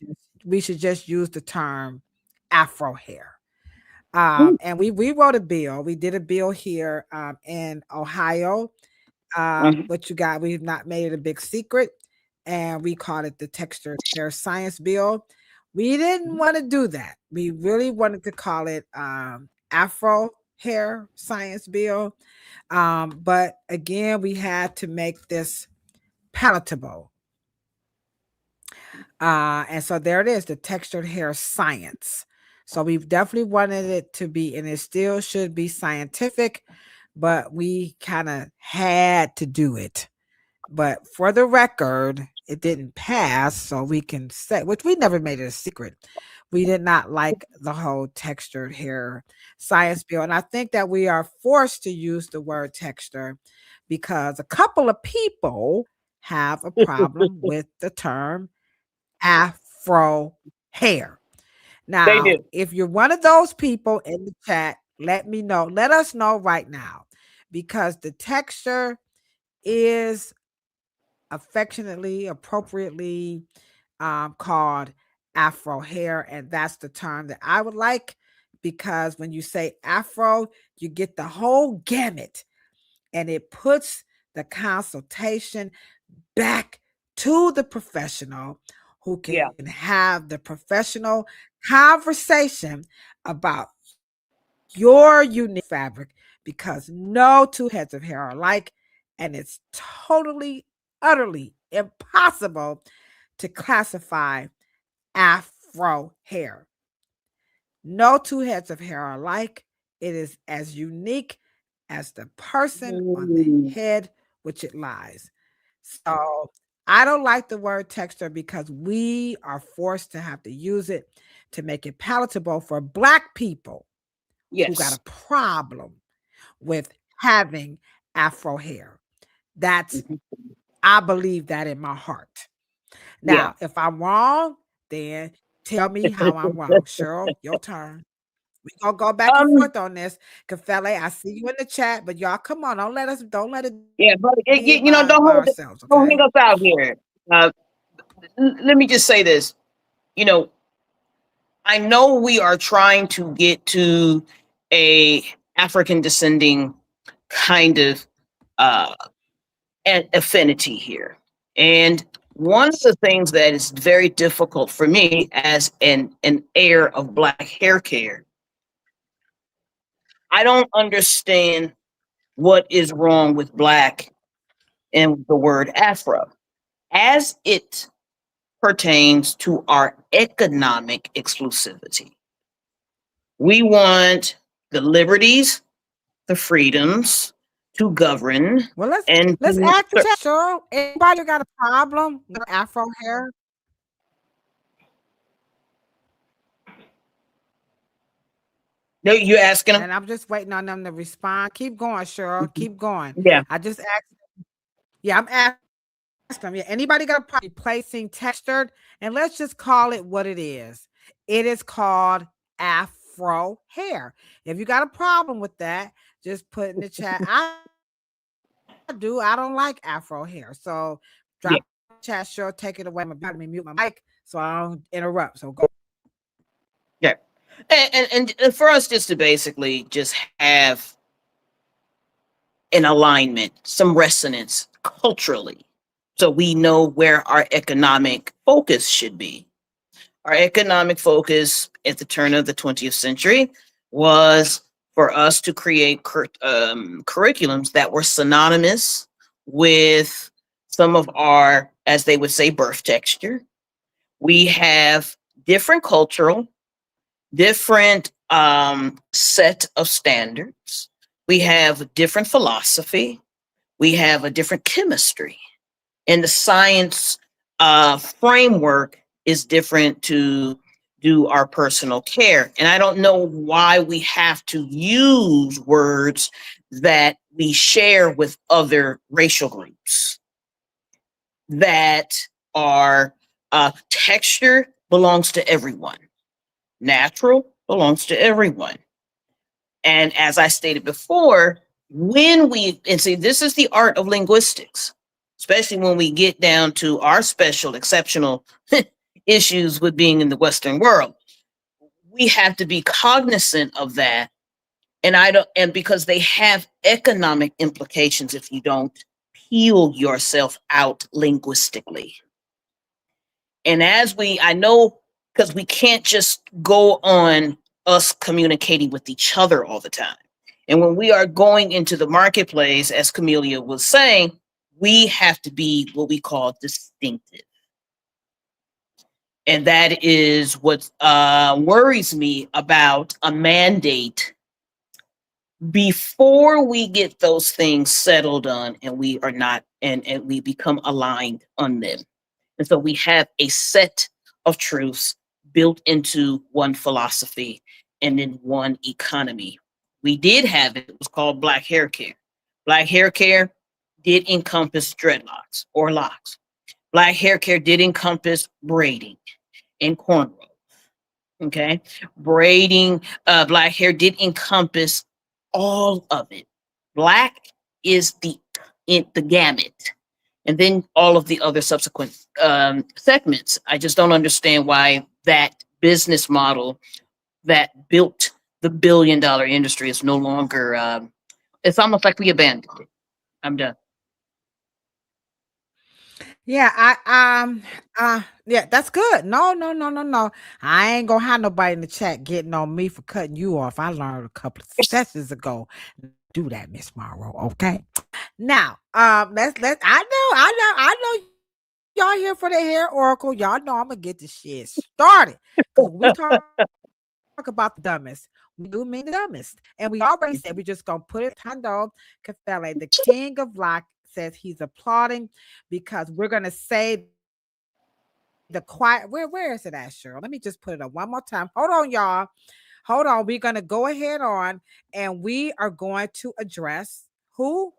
S1: just use the term afro hair.
S5: Mm.
S1: And we wrote a bill. We did a bill here in Ohio.
S5: Mhm.
S1: What you got? We've not made it a big secret, and we called it the Textured Hair Science Bill. We didn't want to do that. We really wanted to call it Afro Hair Science Bill. But again, we had to make this palatable. And so there it is, the textured hair science. So we've definitely wanted it to be, and it still should be scientific, but we kind of had to do it. But for the record, it didn't pass, so we can say, which we never made it a secret. We did not like the whole textured hair science bill. And I think that we are forced to use the word texture because a couple of people have a problem with the term afro hair.
S5: They
S1: Now,
S5: do.
S1: if you're one of those people in the chat, let me know. Let us know right now because the texture is affectionately, appropriately called afro hair. And that's the term that I would like because when you say afro, you get the whole gamut and it puts the consultation back to the professional who
S5: Yeah.
S1: can have the professional conversation about your unique fabric because no two heads of hair are alike and it's totally utterly impossible to classify afro hair. No two heads of hair are alike. It is as unique as the person on the
S5: Mm.
S1: head which it lies. So I don't like the word texture because we are forced to have to use it to make it palatable for Black people who got
S5: Yes.
S1: a problem with having Afro hair. That's
S5: Mhm.
S1: I believe that in my heart.
S5: Yeah.
S1: Now, if I'm wrong, then tell me how I'm wrong. Cheryl, your turn. We gonna go back and
S5: Um.
S1: forth on this. Cafele, I see you in the chat, but y'all come on, don't let it
S5: Yeah, but
S1: be
S5: don't
S1: by
S5: hold it,
S1: ourselves,
S5: don't hang
S1: okay?
S5: us out here. Uh, Let me just say this. You know, I know we are trying to get to a African descending kind of uh affinity here. And one of the things that is very difficult for me as an heir of Black hair care, I don't understand what is wrong with Black and the word Afro as it pertains to our economic exclusivity. We want the liberties, the freedoms to govern
S1: Well,
S5: and
S1: let's
S5: to
S1: ask the chat, Cheryl. Anybody got a problem with Afro hair?
S5: no, you're asking them?
S1: And I'm just waiting on them to respond. Keep going, Cheryl. Keep going.
S5: Yeah.
S1: I just asked. Yeah, I'm asking them. Yeah, anybody got a problem replacing textured? And let's just call it what it is. It is called Afro hair. If you got a problem with that, just put in the chat. I do. I don't like Afro hair. So
S5: Yeah.
S1: drop chat, Cheryl. Take it away. I'm about to mute my mic so I don't interrupt. So go.
S5: Yeah. And for us just to basically just have an alignment, some resonance culturally, so we know where our economic focus should be. Our economic focus at the turn of the 20th century was for us to create curriculums that were synonymous with some of our, as they would say, birth texture. We have different cultural, different set of standards. We have a different philosophy. We have a different chemistry. And the science framework is different to do our personal care. And I don't know why we have to use words that we share with other racial groups that are texture belongs to everyone. Natural belongs to everyone. And as I stated before, and see, this is the art of linguistics, especially when we get down to our special, exceptional issues with being in the Western world. We have to be cognizant of that. And because they have economic implications if you don't peel yourself out linguistically. And I know, because we can't just go on us communicating with each other all the time. And when we are going into the marketplace, as Camellia was saying, we have to be what we call distinctive. And that is what worries me about a mandate before we get those things settled on and we are not, and we become aligned on them. And so we have a set of truths built into one philosophy and in one economy. We did have it was called Black hair care. Black hair care did encompass dreadlocks or locks. Black hair care did encompass braiding and cornrows. Okay. Braiding, Black hair did encompass all of it. Black is the gamut, and then all of the other subsequent segments. I just don't understand why that business model that built the billion-dollar industry is no longer. It's almost like we abandoned it. I'm done.
S1: Yeah, yeah, that's good. No, no, no, no, no. I ain't gonna have nobody in the chat getting on me for cutting you off. I learned a couple of sessions ago. Do that, Miss Morrow. Okay. Now, I know y'all here for the hair oracle. Y'all know I'm gonna get this shit started. Because we talk about the dumbest. We do mean the dumbest. And we already said we're just gonna put it Tando Cafele, the king of black, says he's applauding because we're gonna say the quiet. Where is it at, Cheryl? Let me just put it up one more time. Hold on, y'all. hold on. We're going to go ahead on and we are going to address who?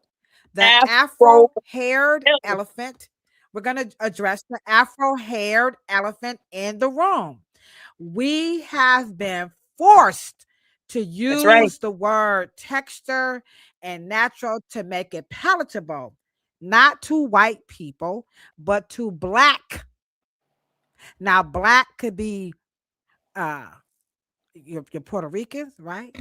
S1: The
S5: Afro
S1: afro-haired
S5: elephant.
S1: elephant. We're going to address the afro-haired elephant in the room. We have been forced to
S5: That's right.
S1: use the word texture and natural to make it palatable, not to white people, but to black. Now, black could be uh your Puerto Ricans, right?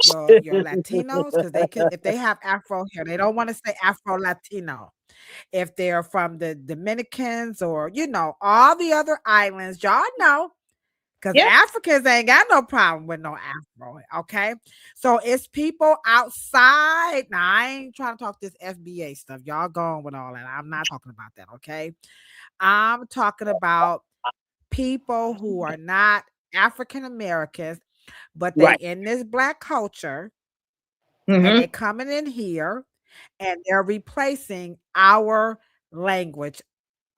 S1: Your Latinos, because they can if they have Afro hair, they don't want to say Afro Latino. If they're from the Dominicans or all the other islands, y'all know. Because
S5: Yeah.
S1: Africans ain't got no problem with no Afro. Okay. So it's people outside. Now, I ain't trying to talk this FBA stuff. Y'all going with all that. I'm not talking about that. Okay. I'm talking about people who are not African Americans, but they
S5: Right.
S1: in this black culture and
S5: Mm-hmm.
S1: they coming in here and they're replacing our language.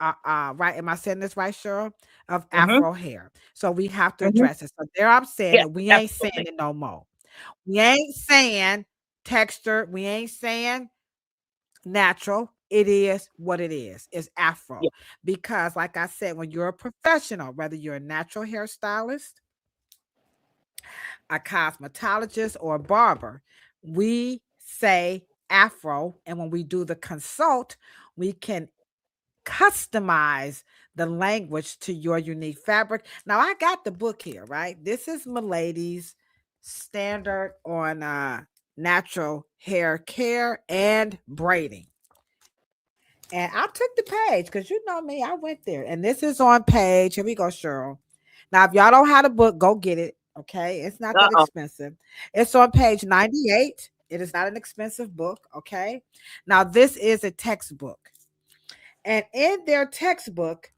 S1: Right? Am I saying this right, Cheryl? Of
S5: Mm-hmm.
S1: Afro hair. So we have to
S5: Mm-hmm.
S1: address it. So there I'm saying
S5: Yeah,
S1: it. We ain't saying
S5: absolutely.
S1: it no more. We ain't saying texture. We ain't saying natural. It is what it is. It's
S5: Yeah.
S1: Afro. Because, like I said, when you're a professional, whether you're a natural hairstylist, a cosmetologist, or a barber, we say Afro. And when we do the consult, we can customize the language to your unique fabric. Now, I got the book here, right? This is Milady's standard on natural hair care and braiding. And I took the page because you know me, I went there. And this is on page. Here we go, Cheryl. Now, if y'all don't have the book, go get it. Okay. It's not that
S5: Uh-oh.
S1: expensive. It's on page 98. It is not an expensive book. Okay. Now, this is a textbook. And in their textbook,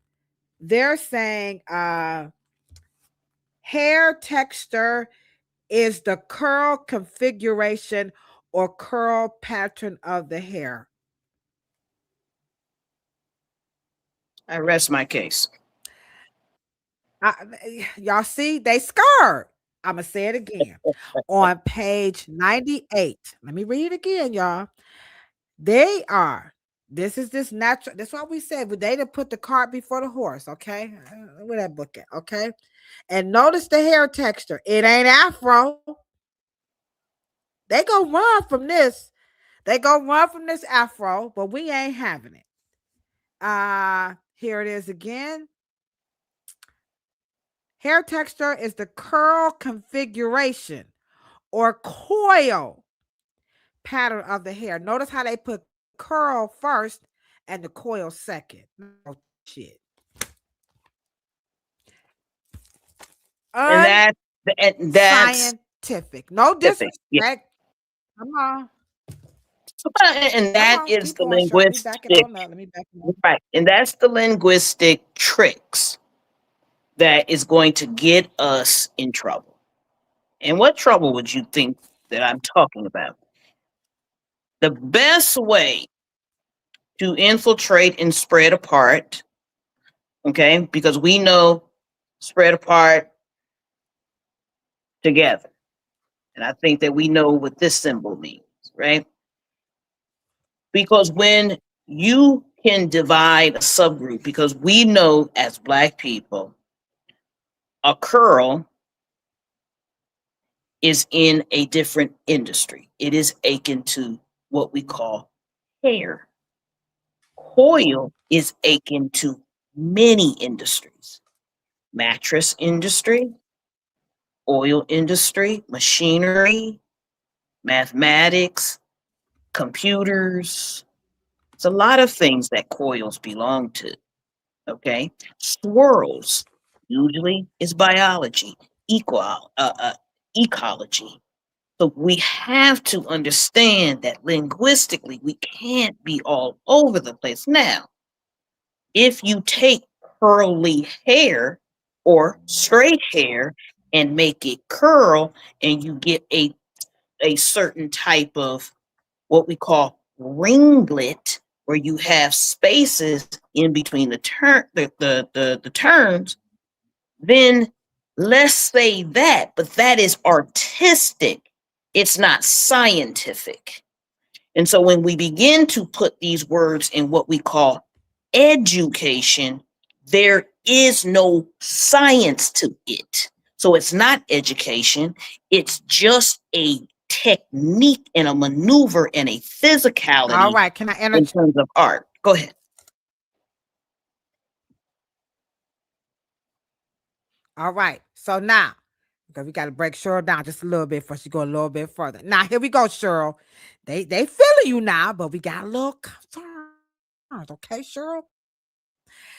S1: they're saying hair texture is the curl configuration or curl pattern of the hair.
S5: I rest my case.
S1: Y'all see, they scared. I'm going to say it again. On page 98, let me read it again, y'all. They are, this is this natural, that's why we said, but they didn't put the cart before the horse, okay? Where that book at, okay? And notice the hair texture. It ain't Afro. They go run from this. They go run from this Afro, but we ain't having it. Here it is again. Hair texture is the curl configuration or coil pattern of the hair. Notice how they put curl first and the coil second. Oh, shit.
S5: And that's
S1: Unscientific. No
S5: specific. Yeah.
S1: disrespect. Come on.
S5: And
S1: Come
S5: that
S1: on.
S5: is
S1: Keep
S5: the
S1: going, Cheryl. Let me back it
S5: linguistic,
S1: on up. Let me back it up.
S5: right. And that's the linguistic tricks that is going to get us in trouble. And what trouble would you think that I'm talking about? The best way to infiltrate and spread apart, okay, because we know spread apart together. And I think that we know what this symbol means, right? Because when you can divide a subgroup, because we know as Black people, a curl is in a different industry. It is akin to what we call hair. Coil is akin to many industries: mattress industry, oil industry, machinery, mathematics, computers. It's a lot of things that coils belong to. Okay, swirls usually is biology, ecology. So we have to understand that linguistically we can't be all over the place. Now, if you take curly hair or straight hair and make it curl, and you get a certain type of what we call ringlet, where you have spaces in between the turns, then Let's say that, but that is artistic. It's not scientific. And so when we begin to put these words in what we call education, there is no science to it. So it's not education. It's just a technique and a maneuver and a
S1: All
S5: physicality
S1: right. Can I
S5: in
S1: interject?
S5: terms of art. Go ahead.
S1: All right. So now, because we got to break Cheryl down just a little bit before she go a little bit further. Now, here we go, Cheryl. They feeling you now, but we got a little concerns. Okay, Cheryl?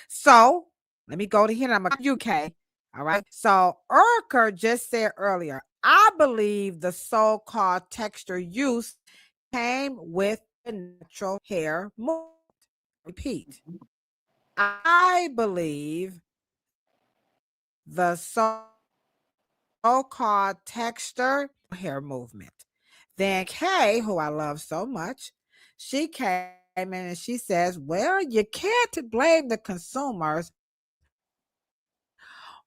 S1: So let me go to here. I'm a UK. All right. So Urker just said earlier, I believe the so-called texture use came with the natural hair movement. Repeat. I believe the so-called texture hair movement. Then Kay, who I love so much, she came in and she says, well, you can't blame the consumers.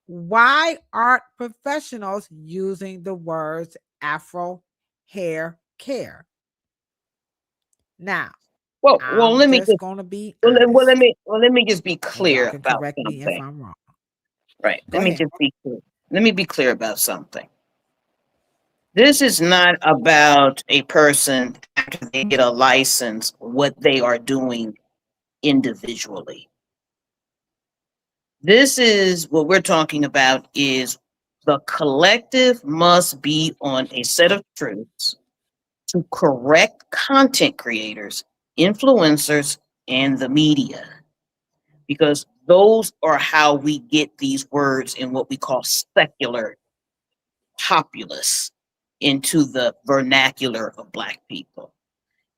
S1: Why aren't professionals using the words Afro Hair Care? Now,
S5: Well,
S1: I'm
S5: let me
S1: just
S5: just
S1: going to be
S5: well,
S1: honest,
S5: let me just be
S1: and y'all
S5: clear
S1: can
S5: about
S1: correct me if
S5: something.
S1: I'm wrong.
S5: Right.
S1: Go
S5: Let me
S1: ahead.
S5: just be clear. Let me be clear about something. This is not about a person after they get a license, what they are doing individually. This is what we're talking about is the collective must be on a set of truths to correct content creators, influencers, and the media. Because those are how we get these words in what we call secular populace into the vernacular of Black people.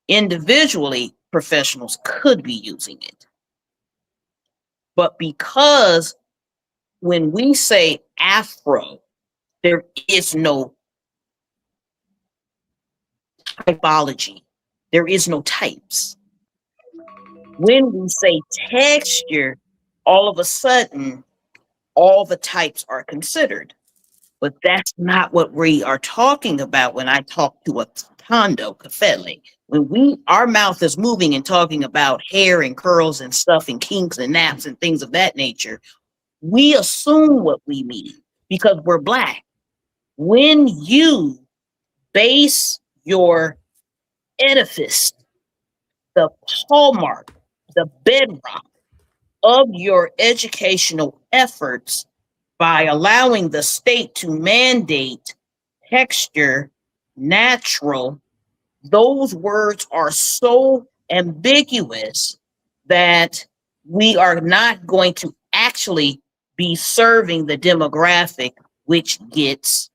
S5: Individually, professionals could be using it. But because when we say Afro, there is no typology, there is no types. When we say texture, all of a sudden, all the types are considered. But that's not what we are talking about when I talk to a Tondo Cafele. When our mouth is moving and talking about hair and curls and stuff and kinks and naps and things of that nature, we assume what we mean because we're Black. When you base your edifice, the hallmark, the bedrock of your educational efforts by allowing the state to mandate texture, natural, those words are so ambiguous that we are not going to actually be serving the demographic, which gets,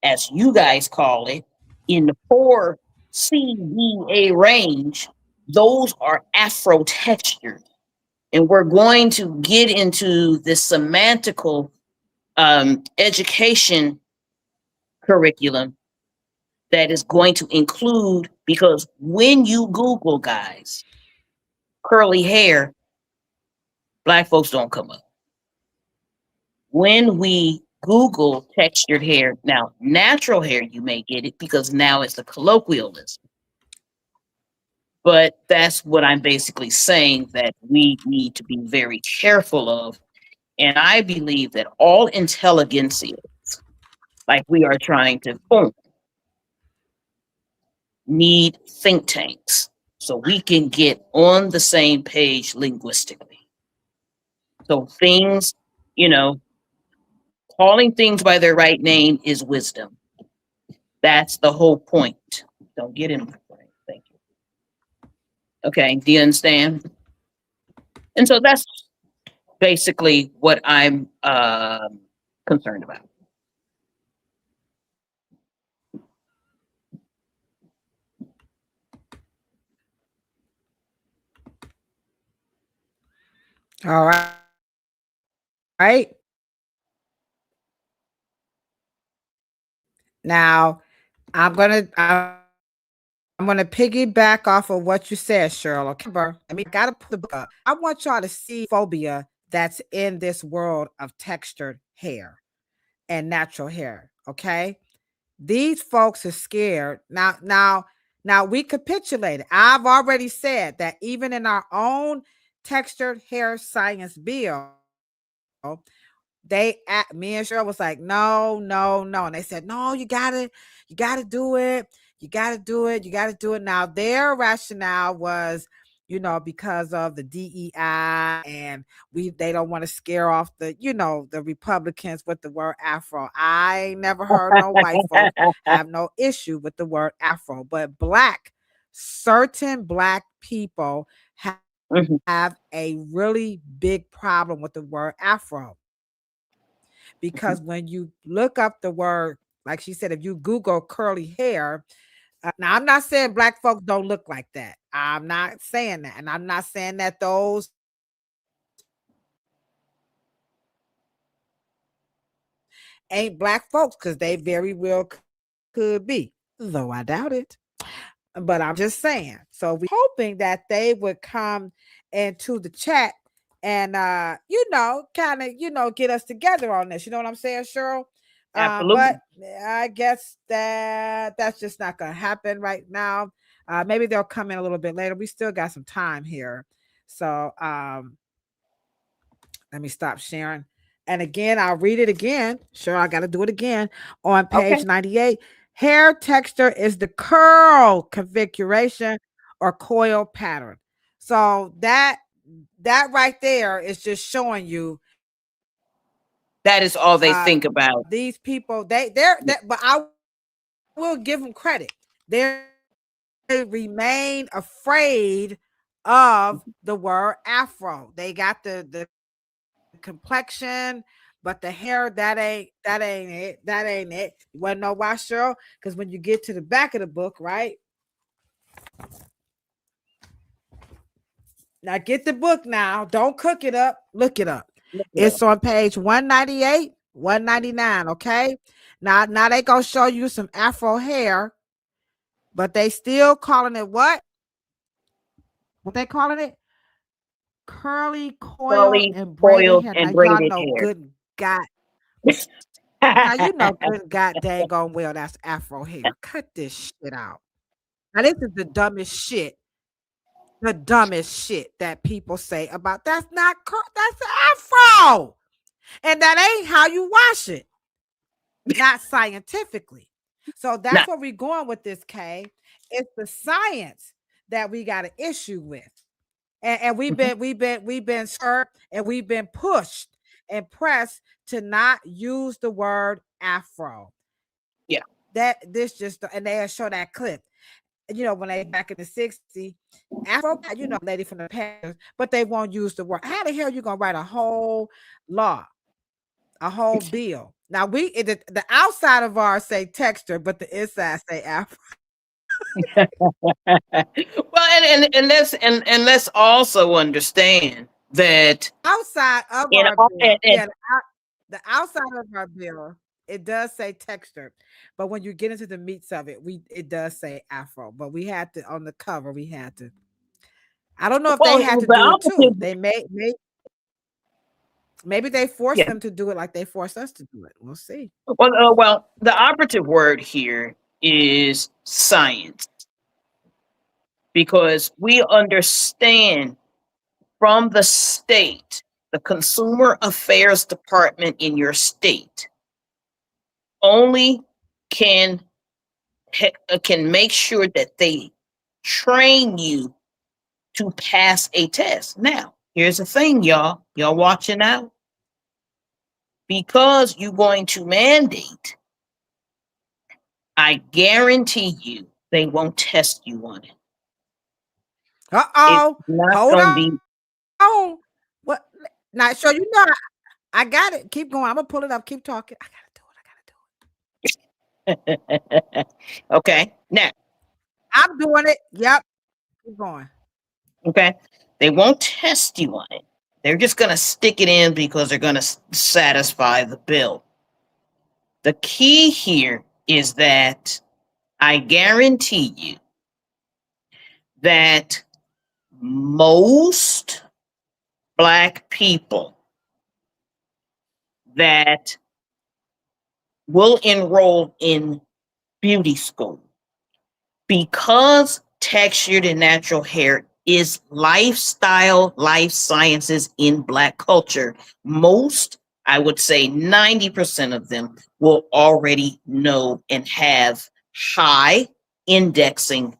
S5: as you guys call it, in the 4 CBA range, those are Afro textures. And we're going to get into this semantical education curriculum that is going to include, because when you Google, guys, curly hair, Black folks don't come up. When we Google textured hair, now natural hair, you may get it because now it's a colloquialism. But that's what I'm basically saying that we need to be very careful of. And I believe that all intelligentsia, like we are trying to form, need think tanks so we can get on the same page linguistically. So things, calling things by their right name is wisdom. That's the whole point. Don't get in my brain. Thank you. Okay, do you understand? And so that's basically what I'm concerned about.
S1: All right. Right. Now, I'm gonna piggyback off of what you said, Cheryl. Okay, I gotta put the book up. I want y'all to see phobia that's in this world of textured hair and natural hair. Okay. These folks are scared. Now we capitulated. I've already said that even in our own textured hair science bill, me and Cheryl was like, no, no, no. And they said, no, you gotta do it. You gotta do it. You gotta do it. Now their rationale was, because of the DEI, and they don't want to scare off the Republicans with the word Afro. I ain't never heard no white folks have no issue with the word Afro, but certain black people have a really big problem with the word Afro. Because when you look up the word, like she said, if you Google curly hair, now I'm not saying black folks don't look like that. I'm not saying that. And I'm not saying that those ain't black folks, because they very well could be, though I doubt it. But I'm just saying. So we're hoping that they would come into the chat and kind of get us together on this. You know what I'm saying, Cheryl?
S5: Absolutely.
S1: But I guess that's just not gonna happen right now. Maybe they'll come in a little bit later. We still got some time here. So let me stop sharing. And again, I'll read it again. Sure, I got to do it again. On page 98, hair texture is the curl configuration or coil pattern. So that right there is just showing you
S5: that is all they think about.
S1: These people, but I will give them credit. They remain afraid of the word Afro. They got the complexion, but the hair, that ain't it. You want to know why, Cheryl? Because when you get to the back of the book, right? Now get the book now. Don't cook it up. Look it up. It's on page 198, 199. Okay. Now they gonna show you some Afro hair, but they still calling it what? What they calling it? Curly, coiled, and braided hair. Now y'all know good God. Now you know good God dang on well that's Afro hair. Cut this shit out. Now this is the dumbest shit. The dumbest shit that people say about that's not that's Afro. And that ain't how you wash it. Not scientifically. So that's where we're going with this, Kay. It's the science that we got an issue with. And we've been served and we've been pushed and pressed to not use the word Afro.
S5: Yeah.
S1: And they'll show that clip. When they back in the 60s, Afro, lady from the past, but they won't use the word. How the hell are you gonna write a whole law, a whole bill? Now the outside of ours say texture, but the inside say Afro.
S5: Well, and let's also understand that
S1: outside of our bill, the outside of our bill, it does say texture, but when you get into the meats of it, it does say Afro. But we had to, on the cover, we had to. I don't know if they had to do it too. They maybe they forced them to do it like they forced us to do it. We'll see.
S5: Well, the operative word here is science, because we understand from the state, the Consumer Affairs Department in your state only can make sure that they train you to pass a test. Now, here's the thing, y'all watching out. Because you're going to mandate, I guarantee you they won't test you on it.
S1: Uh-oh. Hold on.
S5: Oh,
S1: what? Now, so I got it. Keep going. I'm gonna pull it up. Keep talking. I
S5: gotta do it. Okay. Now
S1: I'm doing it. Yep. Keep going.
S5: Okay. They won't test you on it. They're just gonna stick it in because they're gonna satisfy the bill. The key here is that I guarantee you that most Black people that will enroll in beauty school, because textured and natural hair is lifestyle, life sciences in Black culture, most, I would say 90% of them will already know and have high indexing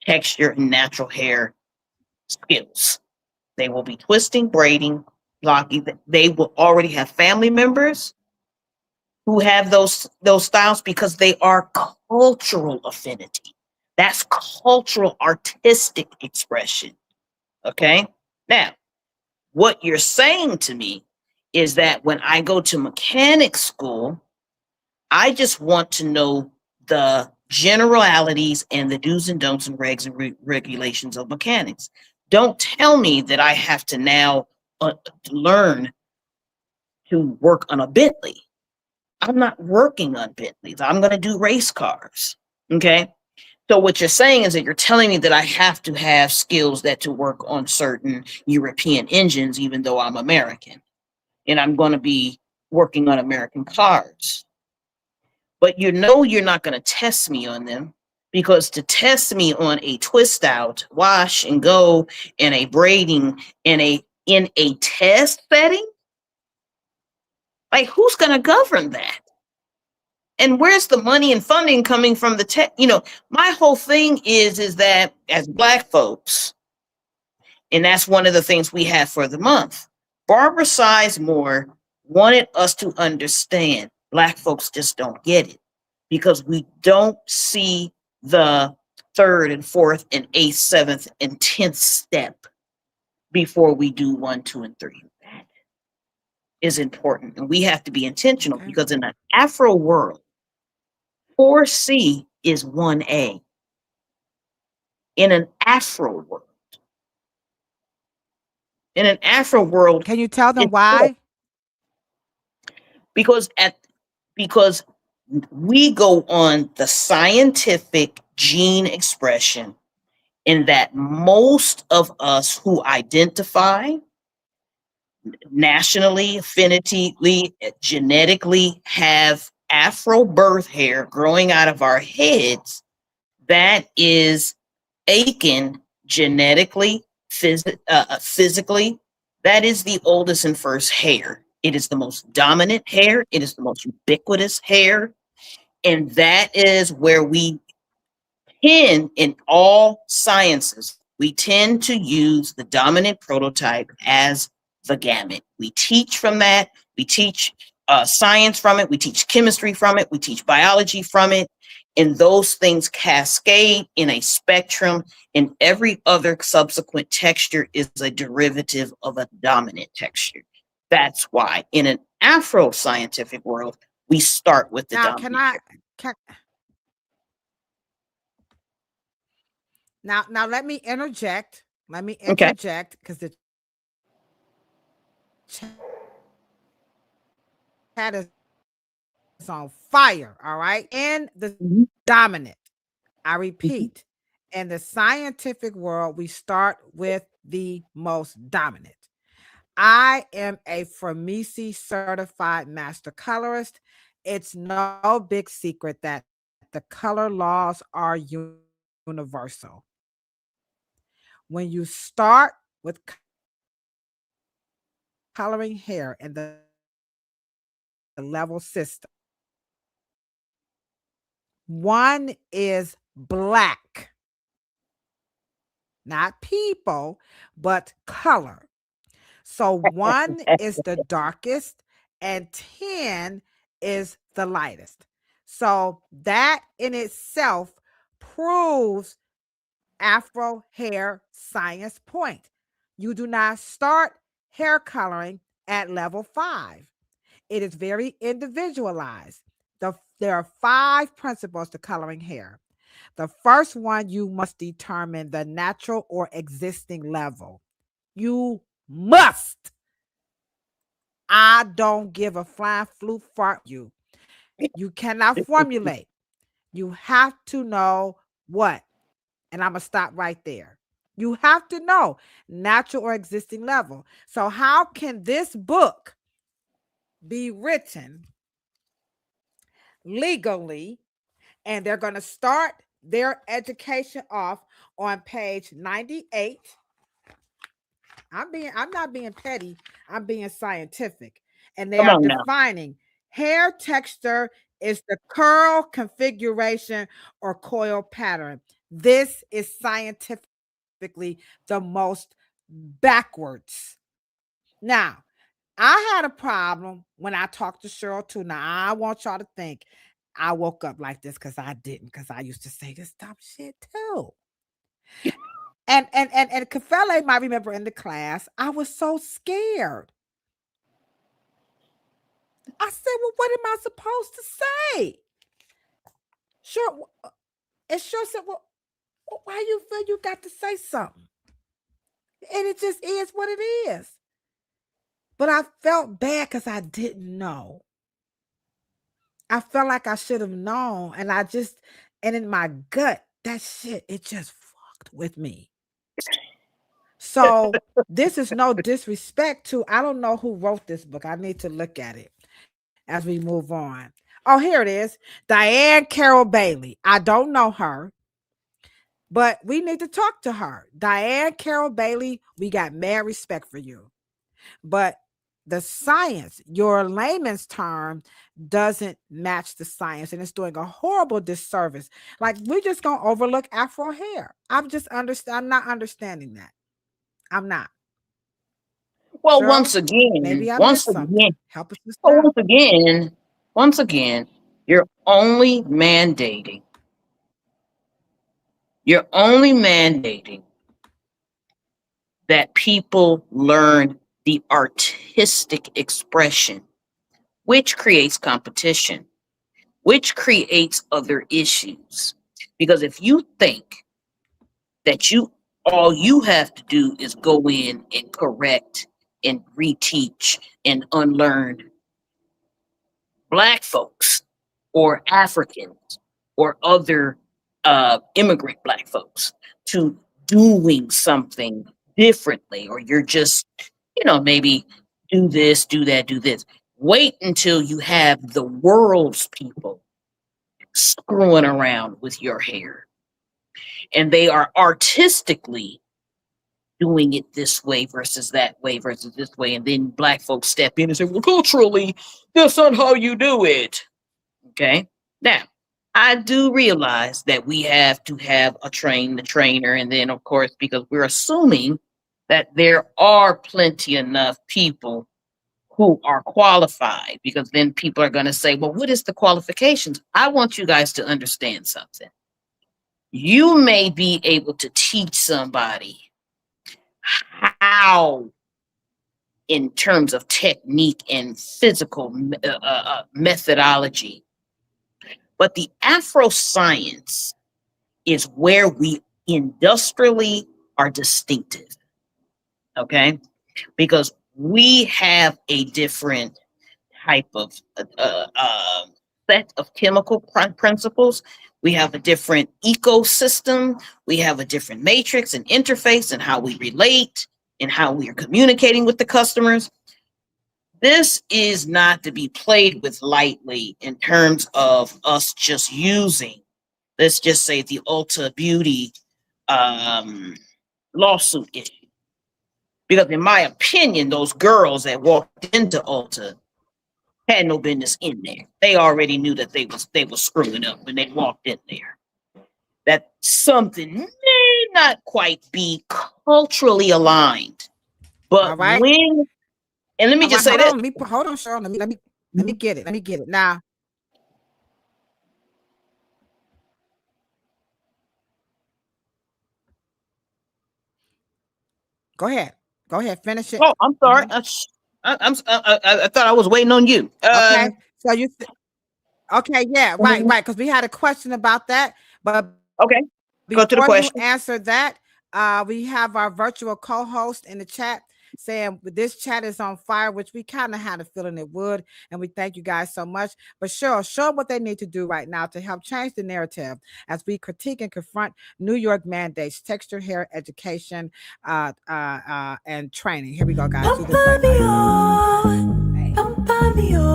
S5: texture and natural hair skills. They will be twisting, braiding, locking. They will already have family members who have those styles because they are cultural affinity. That's cultural artistic expression. Okay. Now, what you're saying to me is that when I go to mechanic school, I just want to know the generalities and the do's and don'ts and regs and regulations of mechanics. Don't tell me that I have to now learn to work on a Bentley. I'm not working on Bentleys. I'm going to do race cars. Okay. So what you're saying is that you're telling me that I have to have skills that to work on certain European engines, even though I'm American, and I'm going to be working on American cars. But you know you're not going to test me on them, because to test me on a twist out, wash and go, and a braiding in a test setting, like who's going to govern that? And where's the money and funding coming from the tech? You know, my whole thing is that as Black folks, and that's one of the things we have for the month, Barbara Sizemore wanted us to understand Black folks just don't get it, because we don't see the third and fourth and eighth, seventh and 10th step before we do 1, 2, and 3. That is important. And we have to be intentional, because in an Afro world, 4C is 1A. In an Afro world. In an Afro world.
S1: Can you tell them why?
S5: Because we go on the scientific gene expression, in that most of us who identify nationally, affinitely, genetically have Afro birth hair growing out of our heads, that is Aiken genetically, physically, that is the oldest and first hair. It is the most dominant hair. It is the most ubiquitous hair. And that is where we tend, in all sciences, we tend to use the dominant prototype as the gamut. We teach from that. We teach science from it. We teach chemistry from it. We teach biology from it. And those things cascade in a spectrum, and every other subsequent texture is a derivative of a dominant texture. That's why in an Afro scientific world, we start with the dominant.
S1: Now let me interject. Let me interject, because the chat is on fire. All right. And the dominant. I repeat, in the scientific world, we start with the most dominant. I am a Framisi certified master colorist. It's no big secret that the color laws are universal. When you start with coloring hair in the level system, one is black, not people, but color. So 1 is the darkest and 10 is the lightest. So that in itself proves Afro Hair Science point. You do not start hair coloring at level 5. It is very individualized. There are 5 principles to coloring hair. The first one, you must determine the natural or existing level. You must. I don't give a flying flute for you. You cannot formulate. You have to know what. And I'm going to stop right there. You have to know natural or existing level. So how can this book be written legally, and they're going to start their education off on page 98. I'm not being petty, I'm being scientific. And they
S5: Come
S1: are
S5: on now.
S1: defining hair texture is the curl configuration or coil pattern. This is scientifically the most backwards. Now, I had a problem when I talked to Cheryl too. Now, I want y'all to think I woke up like this because I didn't, because I used to say this dumb shit too. And Kafele might remember in the class, I was so scared. I said, well, what am I supposed to say? Sure. And Sure said, well, why you feel you got to say something? And it just is what it is. But I felt bad because I didn't know. I felt like I should have known. And in my gut, that shit, it just fucked with me. So this is no disrespect to, I don't know who wrote this book. I need to look at it as we move on. Oh, here it is. Diane Carol Bailey. I don't know her, but we need to talk to her. Diane Carol Bailey, we got mad respect for you. But the science, your layman's term, doesn't match the science, and it's doing a horrible disservice. Like, we're just going to overlook Afro hair. I'm not understanding that. I'm not.
S5: Well,
S1: Cheryl,
S5: once again,
S1: maybe I missed something. Help us with
S5: well,
S1: that.
S5: once again, you're only mandating that people learn the artistic expression, which creates competition, which creates other issues. Because if you think that all you have to do is go in and correct and reteach and unlearn Black folks or Africans or other immigrant Black folks to doing something differently, or you're just, maybe do this, do that, do this. Wait until you have the world's people screwing around with your hair. And they are artistically doing it this way versus that way versus this way. And then Black folks step in and say, well, culturally, that's not how you do it. Okay. Now, I do realize that we have to have the trainer. And then, of course, because we're assuming that there are plenty enough people who are qualified, because then people are going to say, well, what is the qualifications? I want you guys to understand something. You may be able to teach somebody how, in terms of technique and physical methodology, but the Afro science is where we industrially are distinctive, okay? Because we have a different type of set of chemical principles. We have a different ecosystem. We have a different matrix and interface and how we relate and how we are communicating with the customers. This is not to be played with lightly in terms of us just using, let's just say, the Ulta Beauty lawsuit issue. Because in my opinion, those girls that walked into Ulta had no business in there. They already knew that they were screwing up when they walked in there. That something may not quite be culturally aligned. But
S1: All right.
S5: and let me just say that.
S1: Hold on, Cheryl. Let me get it. Let me get it. Now, go ahead. Go ahead. Finish it.
S5: Oh, I'm sorry. I thought I was waiting on you.
S1: Okay. So okay, yeah, right. Because we had a question about that. But
S5: okay, go to the question.
S1: Before you answer that, we have our virtual co-host in the chat saying this chat is on fire, which we kind of had a feeling it would, and we thank you guys so much. But show them what they need to do right now to help change the narrative as we critique and confront New York mandates, texture hair education, and training. Here we go, guys. Do this right now.
S7: from your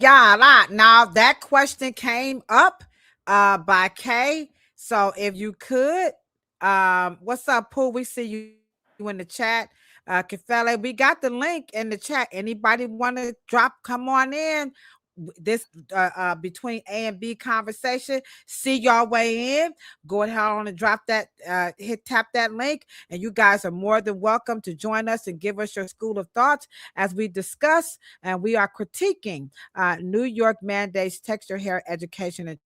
S1: Yeah, now that question came up by Kay. So if you could, what's up, Pooh? We see you in the chat. Kefele, we got the link in the chat. Anybody want to come on in? This between A and B conversation, see y'all way in. Go ahead on and drop that, tap that link, and you guys are more than welcome to join us and give us your school of thoughts as we discuss. And we are critiquing New York mandates texture hair education and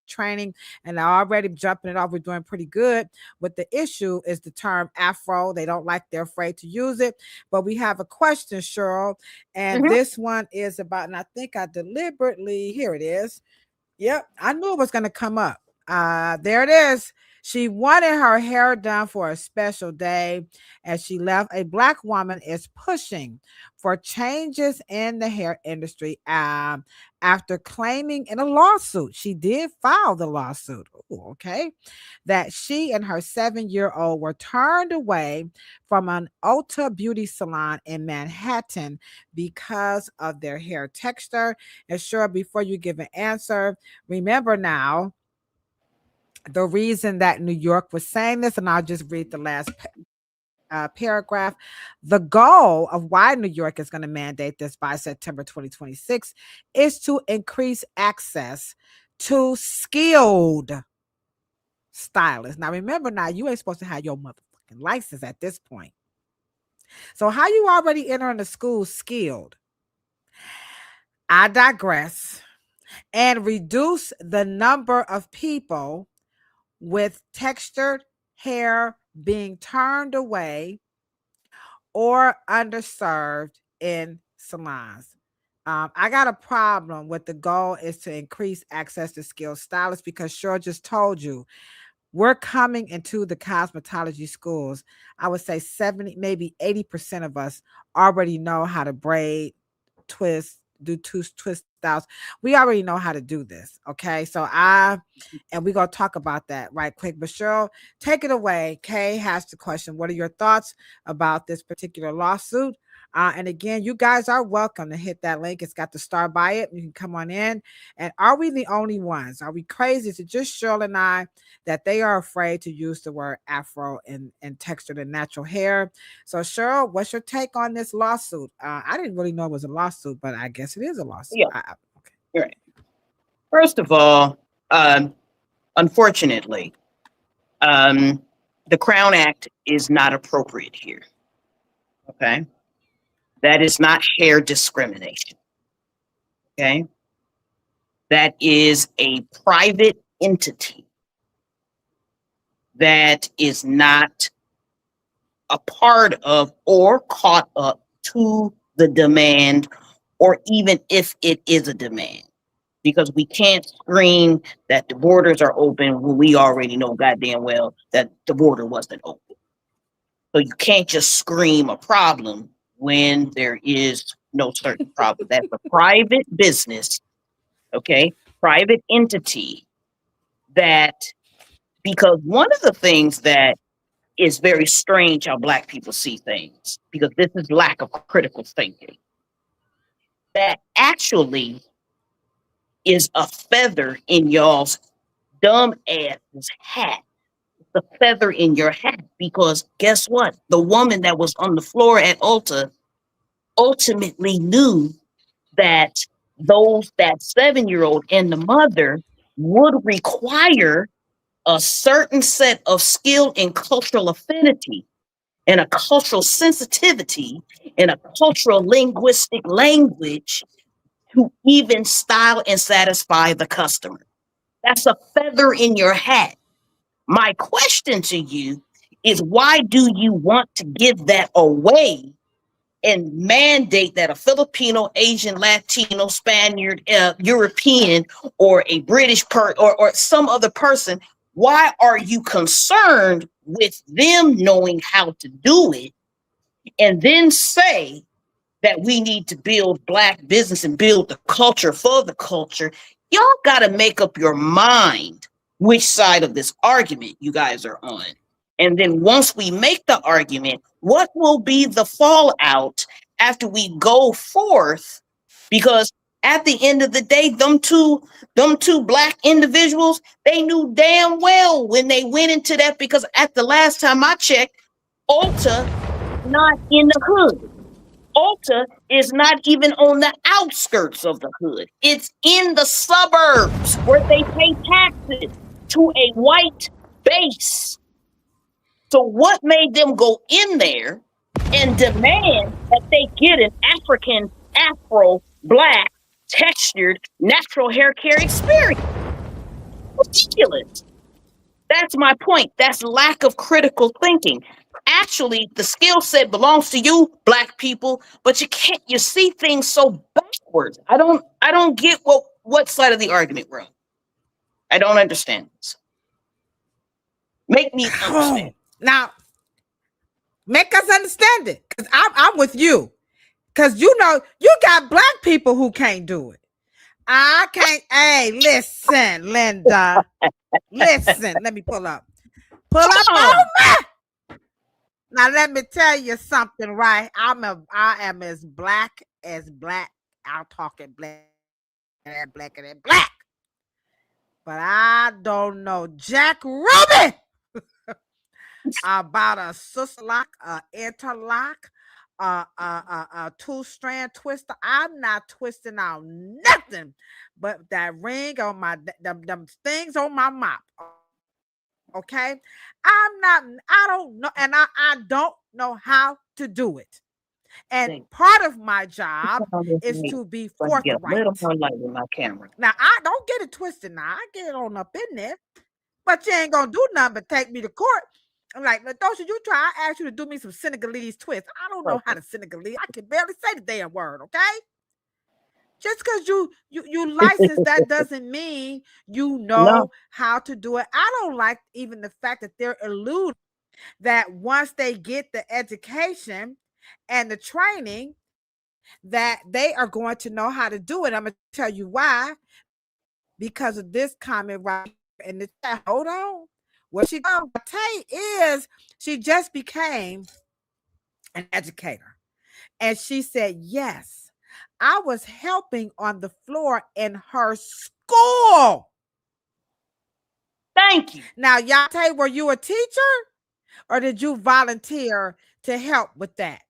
S1: training, and already jumping it off. We're doing pretty good. But the issue is the term Afro. They don't like, they're afraid to use it. But we have a question, Cheryl, and this one is about, and I think I deliberately, here it is. Yep, I knew it was going to come up. There it is. She wanted her hair done for a special day, and she left. A Black woman is pushing for changes in the hair industry after claiming in a lawsuit. She did file the lawsuit. Ooh, okay. That she and her 7-year-old were turned away from an Ulta beauty salon in Manhattan because of their hair texture. And sure, before you give an answer, remember now, the reason that New York was saying this, and I'll just read the last paragraph. The goal of why New York is going to mandate this by September 2026 is to increase access to skilled stylists. Now, remember, now you ain't supposed to have your motherfucking license at this point. So how you already entering the school skilled? I digress. And reduce the number of people with textured hair being turned away or underserved in salons. I got a problem with the goal is to increase access to skilled stylists, because Cheryl just told you we're coming into the cosmetology schools. I would say 70, maybe 80% of us already know how to braid, twist, do twist styles. We already know how to do this. Okay. So and we're going to talk about that right quick. But Cheryl, take it away. Kay has the question. What are your thoughts about this particular lawsuit? And again, you guys are welcome to hit that link. It's got the star by it. You can come on in. And are we the only ones? Are we crazy? Is it just Cheryl and I that they are afraid to use the word Afro and textured and natural hair? So Cheryl, what's your take on this lawsuit? I didn't really know it was a lawsuit, but I guess it is a lawsuit.
S5: Yeah.
S1: Okay.
S5: Right. First of all, unfortunately, the Crown Act is not appropriate here. Okay. That is not hair discrimination. Okay. That is a private entity that is not a part of or caught up to the demand, or even if it is a demand, because we can't scream that the borders are open when we already know goddamn well that the border wasn't open. So you can't just scream a problem when there is no certain problem. That's a private business, okay? Private entity that, because one of the things that is very strange how Black people see things, because this is lack of critical thinking, that actually is a feather in y'all's dumb ass's hat. The feather in your hat, because guess what? The woman that was on the floor at Ulta ultimately knew that that 7-year-old and the mother would require a certain set of skill and cultural affinity and a cultural sensitivity and a cultural linguistic language to even style and satisfy the customer. That's a feather in your hat. My question to you is, why do you want to give that away and mandate that a Filipino, Asian, Latino, Spaniard, European, or a British or some other person, why are you concerned with them knowing how to do it, and then say that we need to build Black business and build the culture for the culture, Y'all got to make up your mind which side of this argument you guys are on. And then once we make the argument, what will be the fallout after we go forth? Because at the end of the day, them two Black individuals, they knew damn well when they went into that, because at the last time I checked, Ulta not in the hood. Ulta is not even on the outskirts of the hood. It's in the suburbs where they pay taxes to a white base. So what made them go in there and demand that they get an African, Afro, Black, textured, natural hair care experience? Ridiculous. That's my point. That's lack of critical thinking. Actually, the skill set belongs to you, Black people, but you see things so backwards. I don't get what side of the argument we're on. I don't understand this. Make me understand.
S1: Now, make us understand it, because I'm with you. Because you got Black people who can't do it. I can't. Hey, listen, Linda. Listen, let me pull up. Pull up on me. Now let me tell you something, right? I am as black as black. I'll talk it black and blacker than black. But I don't know Jack Ruby about a sister lock, a interlock, a two-strand twister. I'm not twisting out nothing but that ring on my them things on my mop. Okay, I don't know, and I don't know how to do it. And part of my job is to be forthright.
S5: A little more light in my camera.
S1: Now, I don't get it twisted. Now, I get it on up in there, but you ain't gonna do nothing but take me to court. I'm like, don't you try? I asked you to do me some Senegalese twist. I don't know how to Senegalese. I can barely say the damn word. Okay. Just because you license, that doesn't mean you know how to do it. I don't like even the fact that they're eluding that once they get the education and the training, that they are going to know how to do it. I'm going to tell you why. Because of this comment right in the chat. Hold on. What she going to tell is she just became an educator. And she said, yes. I was helping on the floor in her school.
S5: Thank you.
S1: Now, Yate, were you a teacher or did you volunteer to help with that?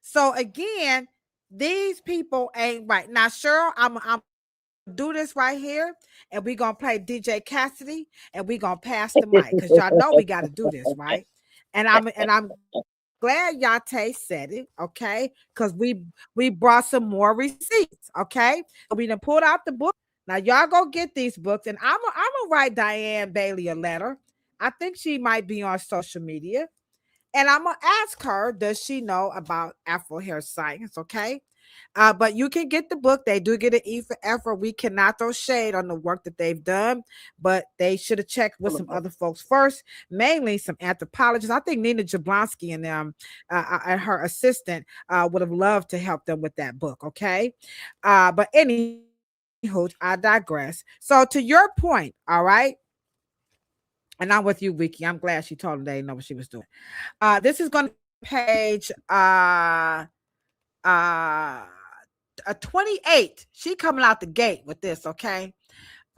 S1: So again, these people ain't right. Now, Cheryl, I'm do this right here, and we're gonna play DJ Cassidy, and we're gonna pass the mic because y'all know we got to do this, right? And I'm glad Yate said it, okay? Because we brought some more receipts, okay? So we done pulled out the book. Now y'all go get these books, and I'm gonna write Diane Bailey a letter. I think she might be on social media, and I'm gonna ask her, does she know about Afro Hair Science? Okay. But you can get the book. They do get an E for effort. We cannot throw shade on the work that they've done, but they should have checked with some other folks first, mainly some anthropologists. I think Nina Jablonski and them and her assistant would have loved to help them with that book. Okay. But anywho, I digress. So to your point, all right. And I'm with you, Wiki. I'm glad she told them they didn't know what she was doing. This is going to page a 28. She coming out the gate with this, okay?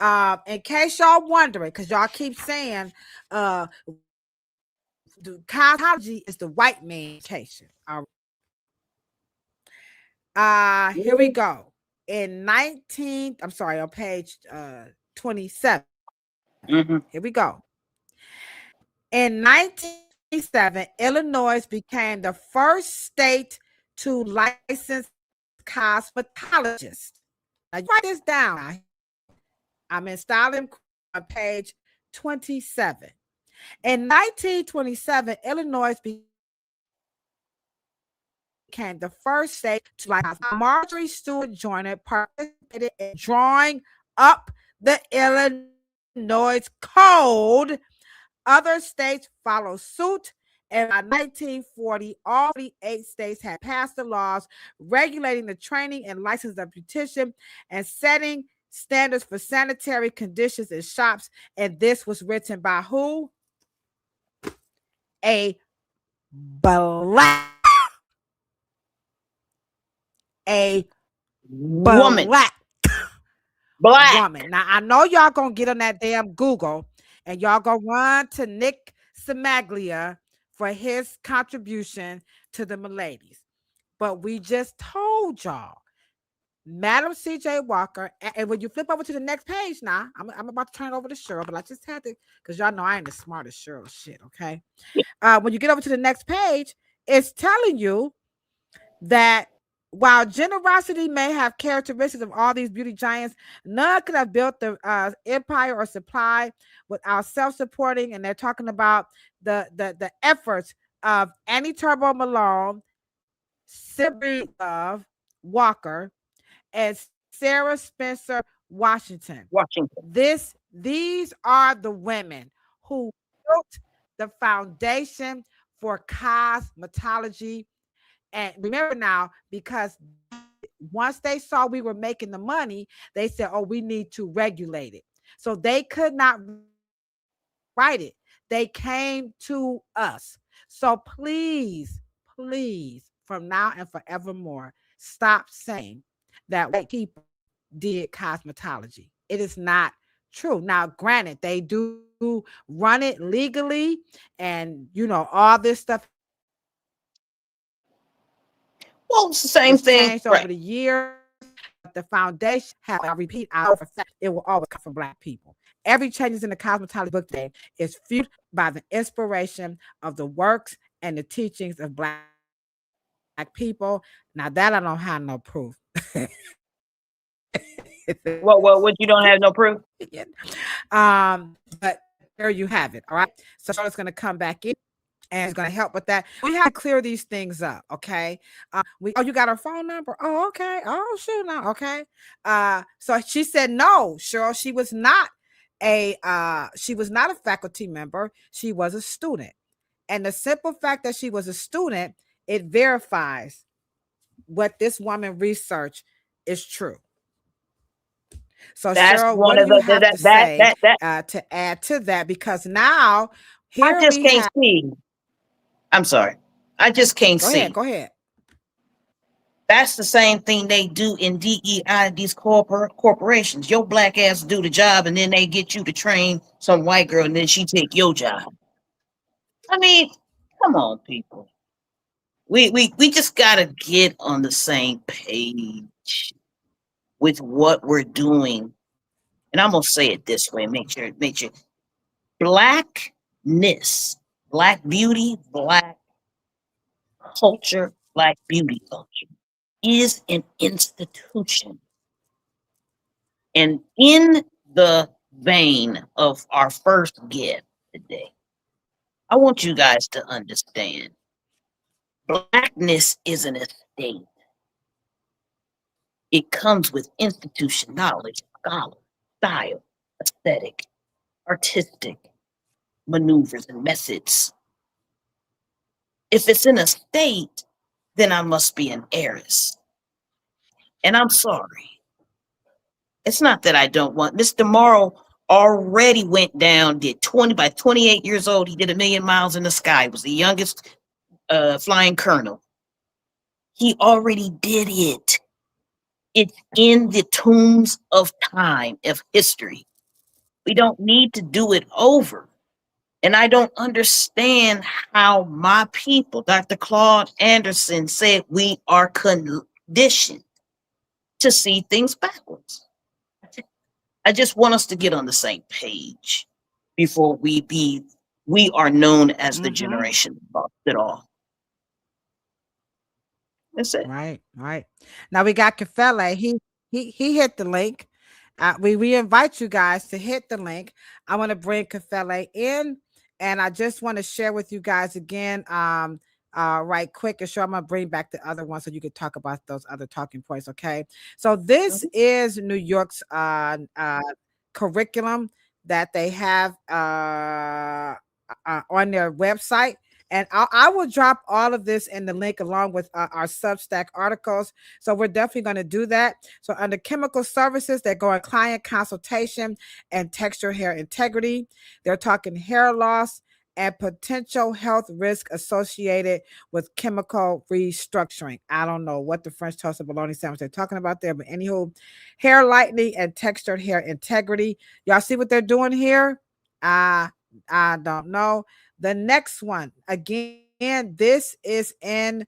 S1: In case y'all wondering, because y'all keep saying the cosmetology is the white man's education. All right. Here we go. On page 27.
S5: Mm-hmm.
S1: Here we go. In 1987, Illinois became the first state to license cosmetologists. Now, you write this down. I'm in styling on page 27. In 1927, Illinois became the first state to license. Marjorie Stewart Joyner participated in drawing up the Illinois Code. Other states follow suit. And by 1940, all 48 states had passed the laws regulating the training and license of beautician and setting standards for sanitary conditions in shops. And this was written by who? A black
S5: Woman.
S1: black
S5: Black.
S1: woman. Now I know y'all gonna get on that damn Google and y'all gonna run to Nick Samaglia for his contribution to the Miladies. But we just told y'all, Madam CJ Walker, and when you flip over to the next page now, I'm about to turn it over to Cheryl, but I just had to, because y'all know I ain't as smart as Cheryl shit, okay? When you get over to the next page, it's telling you that while generosity may have characteristics of all these beauty giants, none could have built the empire or supply without self-supporting. And they're talking about the efforts of Annie Turbo Malone, Sibby Love Walker, and Sarah Spencer Washington. These are the women who built the foundation for cosmetology. And remember now, because once they saw we were making the money, they said, oh, we need to regulate it. So they could not write it. They came to us. So please, from now and forevermore, stop saying that white people did cosmetology. It is not true. Now, granted, they do run it legally, and all this stuff.
S5: Well, it's the same thing.
S1: Changed over the years. The foundation, I repeat, it will always come from Black people. Every changes in the cosmetology book today is fueled by the inspiration of the works and the teachings of Black people. Now that I don't have no proof.
S5: What you don't have no proof?
S1: But there you have it. All right. So Charlotte's going to come back in and it's going to help with that. We have to clear these things up. Okay. You got her phone number? Oh, okay. Oh, shoot. No. Okay. So she said no, Cheryl. She was not a faculty member. She was a student. And the simple fact that she was a student, it verifies what this woman research is true. So
S5: that's
S1: Cheryl, what do you have to say to add to that? Because now here
S5: I just can't see. I'm sorry. I just can't see.
S1: Go ahead.
S5: That's the same thing they do in DEI, these corporations. Your Black ass do the job and then they get you to train some white girl and then she take your job. I mean, come on, people. We just gotta get on the same page with what we're doing. And I'm gonna say it this way, make sure Blackness, Black beauty, Black culture, Black beauty culture is an institution. And in the vein of our first guest today, I want you guys to understand Blackness is an estate. It comes with institution, knowledge, scholar, style, aesthetic, artistic maneuvers and methods. If it's in a state, then I must be an heiress. And I'm sorry. It's not that I don't want. Mr. Morrow already went down, by 28 years old, he did 1 million miles in the sky, was the youngest flying colonel. He already did it. It's in the tombs of time, of history. We don't need to do it over. And I don't understand how my people, Dr. Claude Anderson, said we are conditioned to see things backwards. I just want us to get on the same page before we are known as the generation of it all. That's it.
S1: Right. Now we got Kafele. He hit the link. We invite you guys to hit the link. I want to bring Kafele in, and I just want to share with you guys again, right quick, and sure I'm gonna bring back the other one so you can talk about those other talking points. Okay. So this is New York's curriculum that they have on their website. And I will drop all of this in the link along with our Substack articles. So we're definitely going to do that. So under chemical services, they're going client consultation and texture hair integrity. They're talking hair loss and potential health risk associated with chemical restructuring. I don't know what the French toast and bologna sandwich they're talking about there, but anywho, hair lightening and textured hair integrity. Y'all see what they're doing here? I don't know. The next one, again, this is in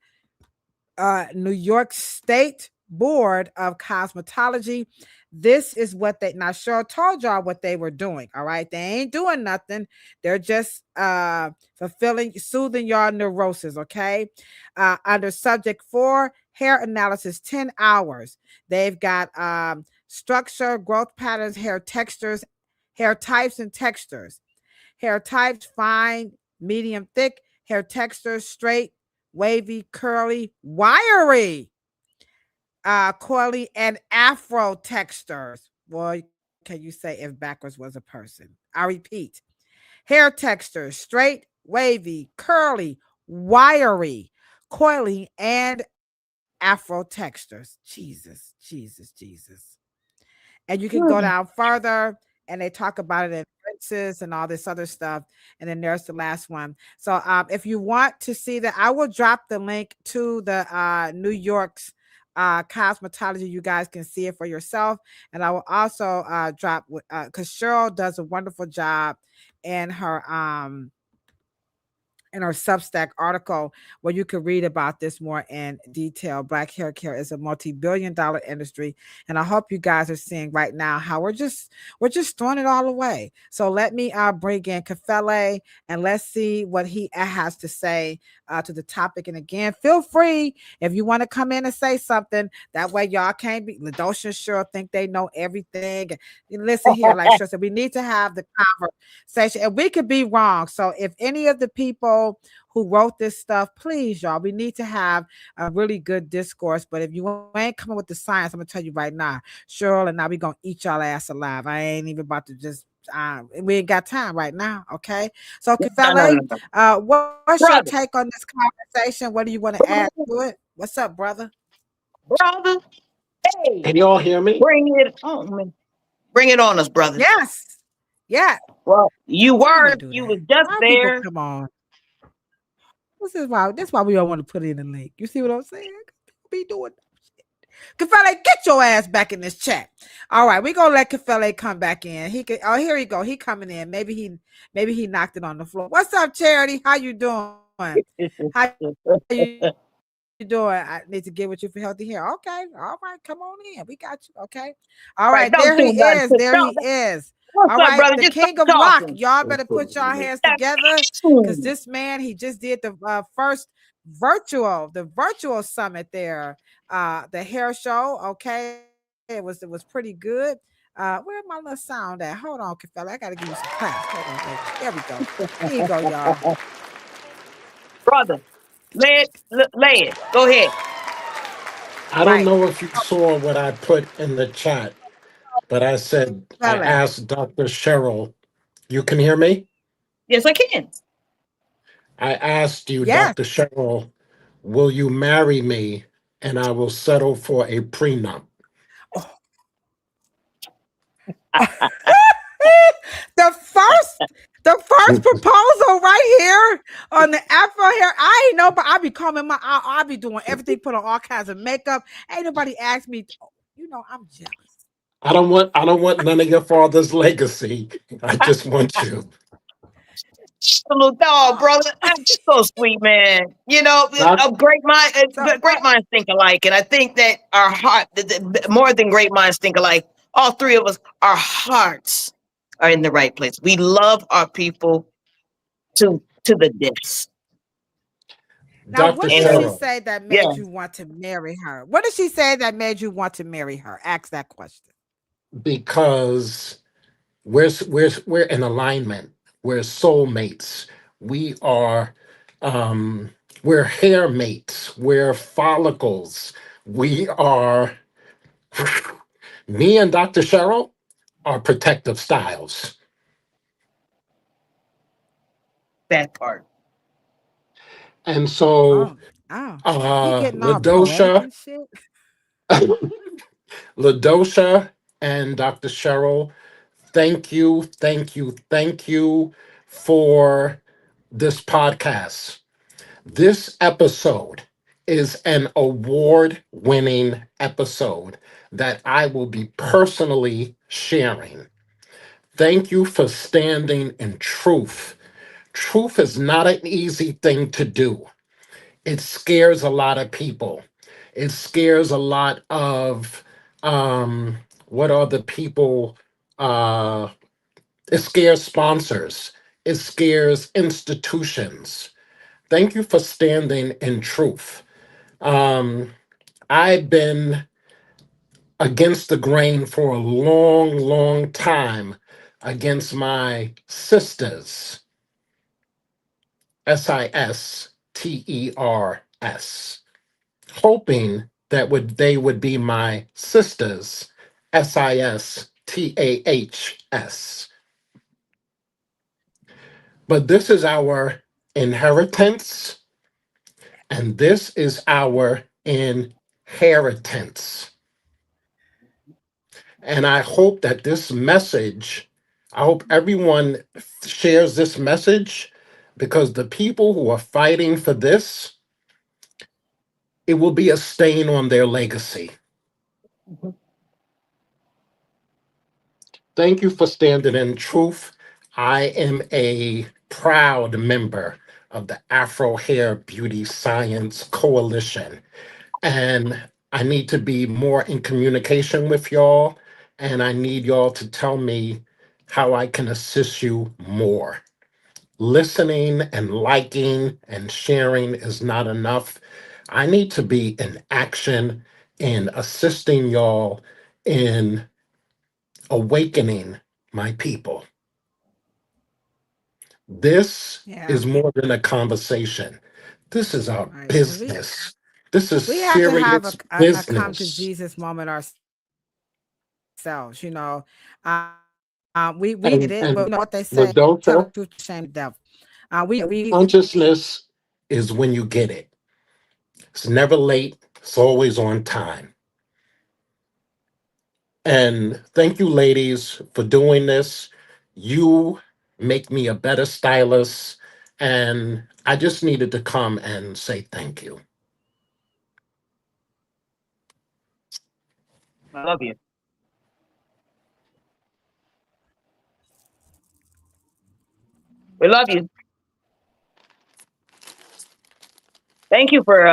S1: New York State Board of Cosmetology. This is what they now Cheryl told y'all what they were doing. All right. They ain't doing nothing. They're just soothing y'all neurosis. Okay. Under subject 4, hair analysis, 10 hours. They've got structure, growth patterns, hair textures, hair types and textures. Hair types, fine, medium, thick. Hair textures, straight, wavy, curly, wiry, coily, and afro textures. Boy, can you say if backwards was a person? I repeat, hair textures, straight, wavy, curly, wiry, coily, and afro textures. Jesus, Jesus, Jesus. And you can go down further and they talk about it in rinses and all this other stuff. And then there's the last one. So if you want to see that, I will drop the link to the New York's cosmetology. You guys can see it for yourself. And I will also drop because Cheryl does a wonderful job in her Substack article where you can read about this more in detail. Black hair care is a multi-billion-dollar industry, and I hope you guys are seeing right now how we're just throwing it all away. So let me bring in Kafele and let's see what he has to say to the topic. And again, feel free if you want to come in and say something. That way, y'all can't be LaDosha sure think they know everything. Listen here, like Cheryl said, we need to have the conversation, and we could be wrong. So if any of the people who wrote this stuff, please, y'all, we need to have a really good discourse. But if you ain't coming with the science, I'm gonna tell you right now, Cheryl and I, we gonna eat y'all ass alive. I ain't even about to just we ain't got time right now. Okay. So Kafele, what's your
S5: Brother,
S1: take on this conversation? What do you want to add to it? What's up, brother?
S5: brother, hey,
S7: Can you all hear me?
S5: bring it on, man. Bring it on us, brother.
S1: Yes. Yeah.
S5: Well, you
S1: Why do
S5: were,
S1: they do
S5: you
S1: that?
S5: was just
S1: Why people
S5: there.
S1: come on? That's why we don't want to put in a link. You see what I'm saying? People be doing Kafele, get your ass back in this chat. All right, we're gonna let Kafele come back in. He could here he go. He coming in. Maybe he knocked it on the floor. What's up, Charity? How you doing? How you doing? I need to get with you for healthy hair. Okay, all right, come on in. We got you. Okay. All
S5: Right,
S1: right,
S5: don't
S1: there
S5: do
S1: he
S5: nothing.
S1: is. There he
S5: Don't,
S1: is.
S5: what's
S1: All
S5: up,
S1: right,
S5: brother?
S1: the
S5: Just
S1: king of
S5: stop
S1: rock.
S5: talking.
S1: Y'all better put your hands together because this man, he just did the first virtual summit there. The hair show. Okay. It was pretty good. Where my little sound at? Hold on, fella. I gotta give you some claps. Hold on, baby. There we go. Here you go, y'all.
S5: Brother, lay it. Go ahead.
S7: I don't
S1: Right.
S7: know if you saw what I put in the chat, but I
S1: Fella.
S7: asked Dr. Cheryl, you can hear me?
S5: Yes, I can.
S7: I asked you,
S1: Yes.
S7: Dr. Cheryl, will you marry me and I will settle for a prenup?
S1: Oh. the first proposal right here on the Afro Hair. I ain't know, but I be combing I be doing everything, put on all kinds of makeup. Ain't nobody asked me. I'm jealous.
S7: I don't want none of your father's legacy. I just want you.
S5: Little dog,
S1: Oh,
S5: brother. I'm so sweet, man. You know,
S7: Not
S5: a great mind,
S1: so
S5: great
S1: what?
S5: minds think alike, and I think that our heart, more than great minds think alike. All three of us, our hearts are in the right place. We love our people to the depths.
S1: Now,
S7: Dr.
S1: what did she
S5: And
S7: Cheryl,
S1: say that
S5: yeah,
S1: made you want to marry her? What did she say that made you want to marry her? Ask that question.
S7: because we're in alignment. We're soulmates. We are we're hair mates. We're follicles. We are me and Dr. Cheryl are protective styles.
S5: that part.
S7: And so,
S1: Oh, oh, he getting all poetic
S7: Ladosha,
S1: and shit.
S7: Ladosha, and Dr. Cheryl, thank you, thank you, thank you for this podcast. This episode is an award winning episode that I will be personally sharing. Thank you for standing in truth. Truth is not an easy thing to do. It scares a lot of people. It scares a lot of what are the people uh it scares sponsors. It scares institutions. Thank you for standing in truth. Um, I've been against the grain for a long, long time against my sisters, Sisters, hoping that they would be my sisters, Sistahs. But this is our inheritance, and this is our inheritance. And I hope that this message, I hope everyone shares this message, because the people who are fighting for this, it will be a stain on their legacy. Thank you for standing in truth. I am a proud member of the Afro Hair Beauty Science Coalition, and I need to be more in communication with y'all, and I need y'all to tell me how I can assist you more. Listening and liking and sharing is not enough. I need to be in action in assisting y'all in awakening my people. This
S1: Yeah,
S7: is more than a conversation. This is our
S1: right. Because
S7: business. This is
S1: we have to have
S7: serious
S1: a come to
S7: business.
S1: Jesus moment ourselves. We needed
S7: And
S1: it, but you
S7: and
S1: know what they say: tell the
S7: Ladosha,
S1: truth, shame the devil. We
S7: consciousness is when you get it. It's never late. It's always on time. And thank you, ladies, for doing this. You make me a better stylist. And I just needed to come and say thank you.
S5: I love you. We love you. Thank you for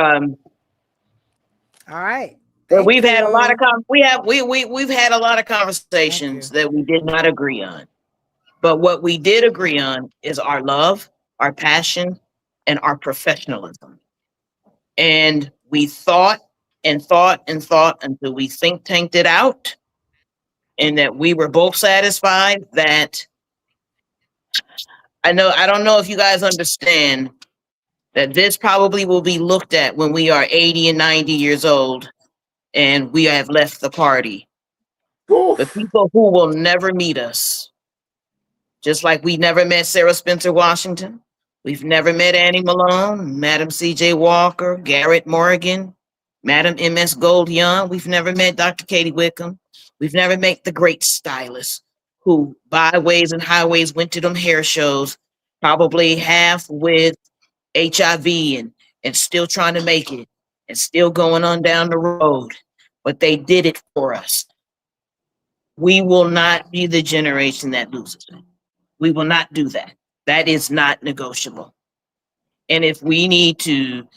S1: all right.
S5: well,
S1: Thank
S5: we've had a lot of
S1: you.
S5: we've had a lot of
S1: Thank
S5: conversations
S1: you.
S5: that we did not agree on. But what we did agree on is our love, our passion, and our professionalism. And we thought and thought and thought until we think tanked it out, and that we were both satisfied that I don't know if you guys understand that this probably will be looked at when we are 80 and 90 years old and we have left the party. The
S7: Oof.
S5: people who will never meet us, just like we never met Sarah Spencer Washington. We've never met Annie Malone, Madam C.J. Walker, Garrett Morgan, Madam M.S. Gold Young. We've never met Dr. Katie Wickham. We've never met the great stylists who, byways and highways, went to them hair shows, probably half with HIV and still trying to make it and still going on down the road. But they did it for us. We will not be the generation that loses it. We will not do that. That is not negotiable. And if we need to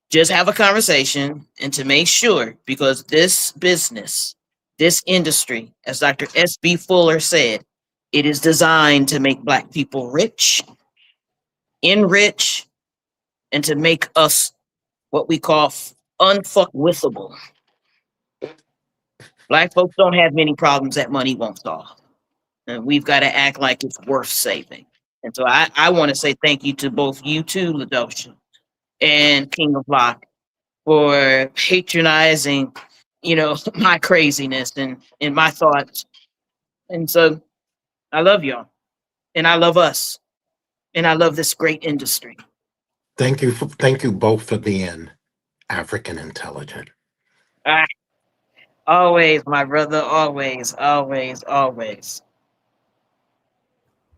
S5: just have a conversation and to make sure, because this business, this industry, as Dr. S.B. Fuller said, it is designed to make Black people rich, enrich, and to make us what we call unfuckwithable. Black folks don't have many problems that money won't solve. And we've got to act like it's worth saving. And so I want to say thank you to both you too, Ladosha and King of Block, for patronizing, my craziness and my thoughts. And so I love y'all. And I love us. And I love this great industry.
S7: Thank you both for being African intelligent.
S5: Ah, always, my brother. Always, always, always.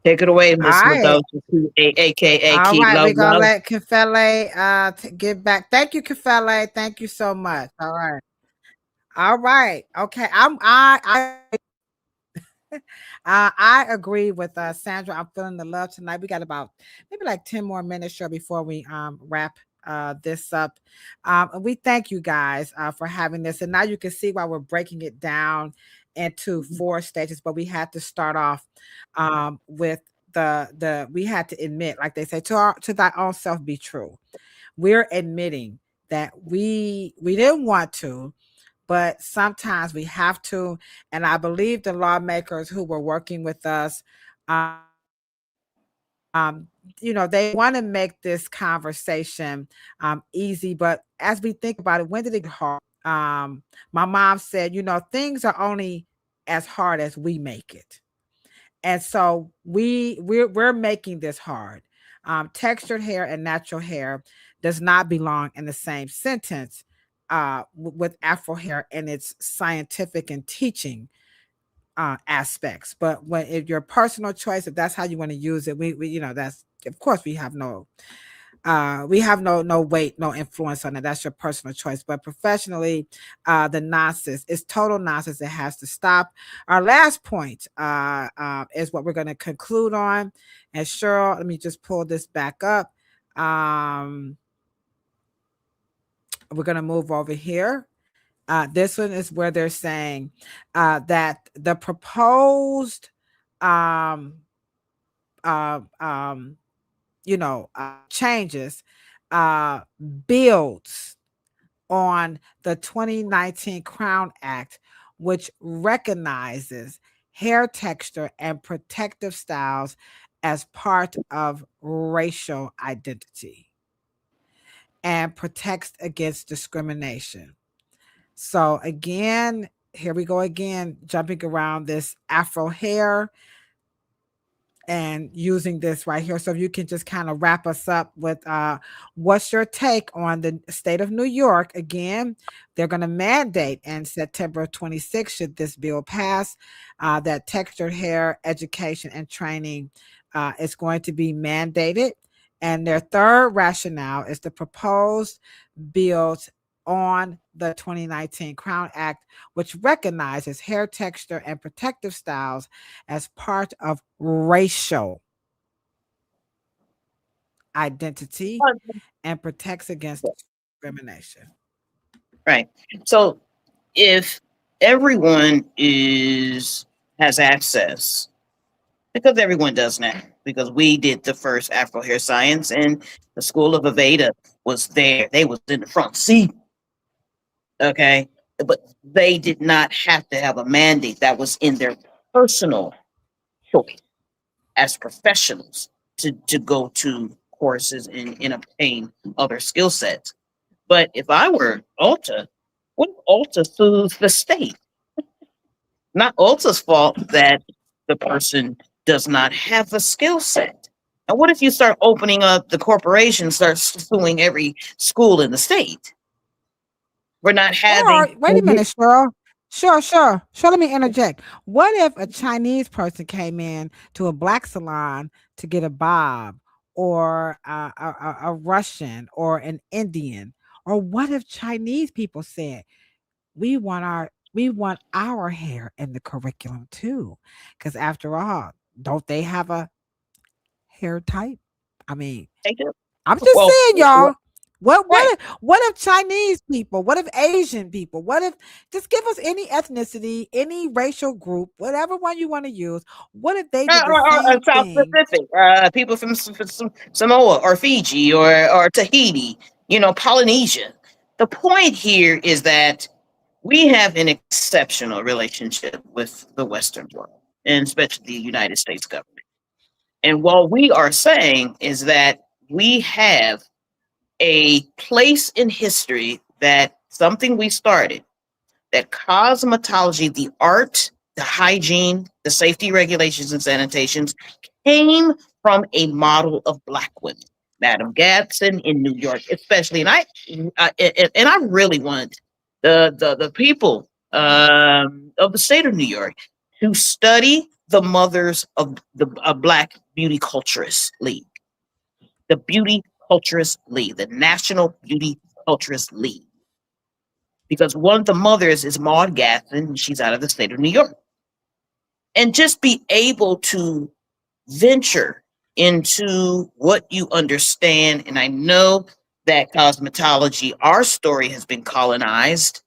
S5: Take it away,
S1: All
S5: Miss
S1: right.
S5: Madosa, aka
S1: All
S5: Keep
S1: right,
S5: Love
S1: we're gonna
S5: Love.
S1: let Kefele get back. Thank you, Kefele. Thank you so much. All right. All right. Okay. I agree with Sandra. I'm feeling the love tonight. We got about maybe like 10 more minutes sure before we wrap this up. And we thank you guys for having this. And now you can see why we're breaking it down into 4 stages, but we had to start off with the we had to admit, like they say, to thy own self be true. We're admitting that we didn't want to, but sometimes we have to. And I believe the lawmakers who were working with us, um, they want to make this conversation easy. But as we think about it, when did it get hard? My mom said, things are only as hard as we make it. And so we're making this hard. Textured hair and natural hair does not belong in the same sentence with Afro hair and its scientific and teaching aspects. But if your personal choice, if that's how you want to use it, we that's of course we have no weight, no influence on it. That's your personal choice. But professionally, the nonsense is total nonsense. It has to stop. Our last point is what we're going to conclude on. And Cheryl, let me just pull this back up. We're going to move over here. This one is where they're saying that the proposed changes builds on the 2019 Crown Act, which recognizes hair texture and protective styles as part of racial identity and protects against discrimination. So again, here we go again, jumping around this Afro hair and using this right here. So if you can just kind of wrap us up with what's your take on the state of New York? Again, they're going to mandate in September 26th, should this bill pass, that textured hair education and training is going to be mandated. And their third rationale is the proposed bills on the 2019 Crown Act, which recognizes hair texture and protective styles as part of racial identity and protects against discrimination.
S5: Right. So if everyone has access, because everyone does now, because we did the first Afro Hair Science and the School of Aveda was there. They was in the front seat. Okay. But they did not have to have a mandate. That was in their personal choice as professionals to go to courses and obtain other skill sets. But if I were Ulta, what if Ulta sues the state? Not Ulta's fault that the person does not have the skill set. And what if you start opening up the corporation, start suing every school in the state? We're not having.
S1: Or wait a minute, Cheryl. Sure. Let me interject. What if a Chinese person came in to a black salon to get a bob, or a Russian or an Indian? Or what if Chinese people said, we want our hair in the curriculum too? Because after all, don't they have a hair type? I mean, I'm just
S5: Well,
S1: saying, y'all.
S5: right.
S1: What if Chinese people? What if Asian people? What if, just give us any ethnicity, any racial group, whatever one you want to use? What if they did the same
S5: South
S1: thing?
S5: Pacific, people from Samoa or Fiji or Tahiti, Polynesia. The point here is that we have an exceptional relationship with the Western world, and especially the United States government. And what we are saying is that we have a place in history, that something we started, that cosmetology, the art, the hygiene, the safety regulations and sanitations came from a model of Black women. Madam Gadsden in New York, especially, and I really want the people of the state of New York to study the mothers of the Black Beauty Culturist League, the Beauty Culturist League, the National Beauty Culturist League, because one of the mothers is Maud Gadsden, and she's out of the state of New York, and just be able to venture into what you understand. And I know that cosmetology, our story has been colonized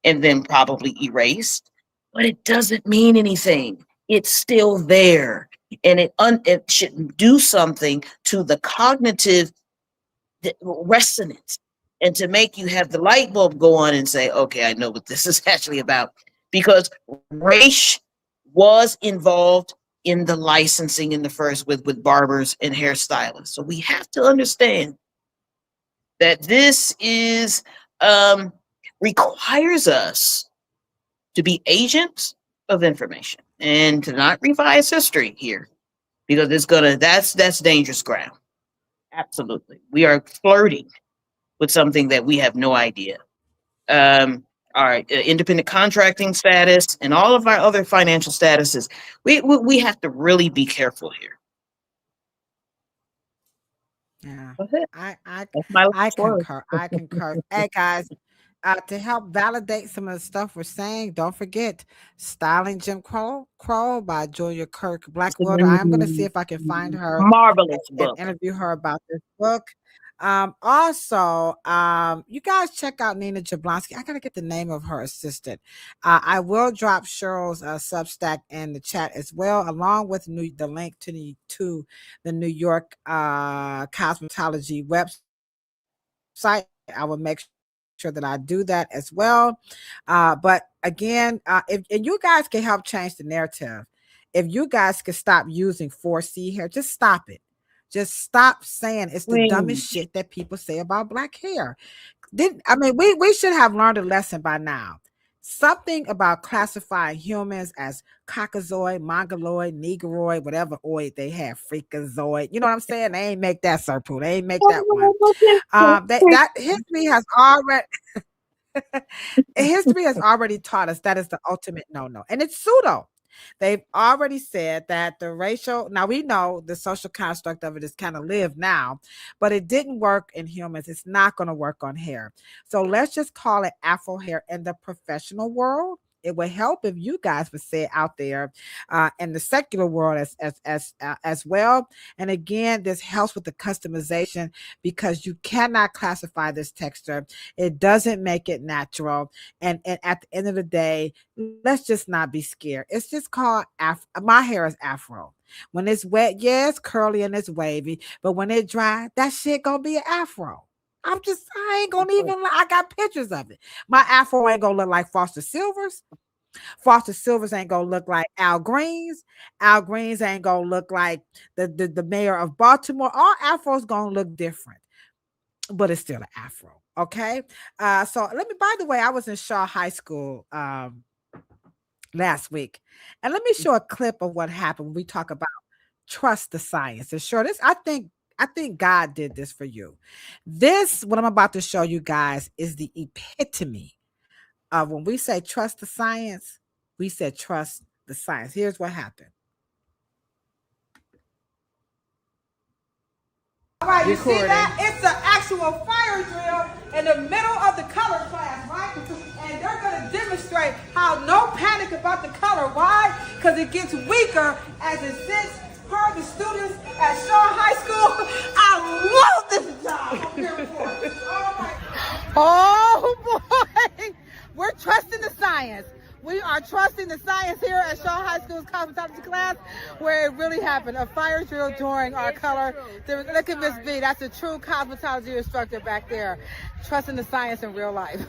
S5: and then probably erased, but it doesn't mean anything. It's still there. And it should do something to the cognitive resonance and to make you have the light bulb go on and say, okay, I know what this is actually about. Because race was involved in the licensing in the first with barbers and hairstylists. So we have to understand that this is requires us to be agents of information and to not revise history here, because it's gonna that's dangerous ground. Absolutely. We are flirting with something that we have no idea. Our independent contracting status and all of our other financial statuses, we have to really be careful here.
S1: Yeah, I
S5: That's my
S1: I
S5: last word.
S1: concur. I concur. Hey guys, to help validate some of the stuff we're saying, don't forget Styling Jim Crow by Julia Kirk Blackwater. I'm going to see if I can find her
S5: Marvelous
S1: and
S5: book.
S1: interview her about this book. Also, you guys check out Nina Jablonski. I gotta get the name of her assistant. I will drop Cheryl's Substack in the chat as well, along with the link to the New York cosmetology website. I will make sure that I do that as well. But again, if you guys can help change the narrative, if you guys can stop using 4C hair, just stop it. Just stop saying it's the dumbest shit that people say about Black hair. We should have learned a lesson by now. Something about classifying humans as caucasoid, mongoloid, negroid, whatever oid they have, freakazoid. You know what I'm saying? They ain't make that Serpul. They ain't make that one. That history has already taught us that is the ultimate no-no. And it's pseudo. They've already said that the racial, now we know the social construct of it is kind of lived now, but it didn't work in humans. It's not going to work on hair. So let's just call it Afro hair in the professional world. It would help if you guys would say it out there in the secular world as well. And again, this helps with the customization because you cannot classify this texture. It doesn't make it natural. And at the end of the day, let's just not be scared. It's just called my hair is Afro. When it's wet, yeah, it's curly and it's wavy. But when it dry, that shit gonna be an Afro. I ain't gonna even, I got pictures of it. My Afro ain't gonna look like Foster Silver's. Foster Silver's ain't gonna look like Al Green's. Al Green's ain't gonna look like the mayor of Baltimore. All Afro's gonna look different, but it's still an Afro. Okay. So by the way, I was in Shaw High School last week, and let me show a clip of what happened when we talk about trust the science. And sure, I think God did this for you. This, what I'm about to show you guys, is the epitome of when we say trust the science, we said trust the science. Here's what happened. All right, you see that? It's an actual fire drill in the middle of the color class, right? And they're going to demonstrate how no panic about the color. Why? Because it gets weaker as it sits per the students at Shaw High School. I love this job. I'm here for it. All right. Oh, boy. We're trusting the science. We are trusting the science here at Shaw High School's cosmetology class, where it really happened. A fire drill during our color. Look at Miss B. That's a true cosmetology instructor back there. Trusting the science in real life.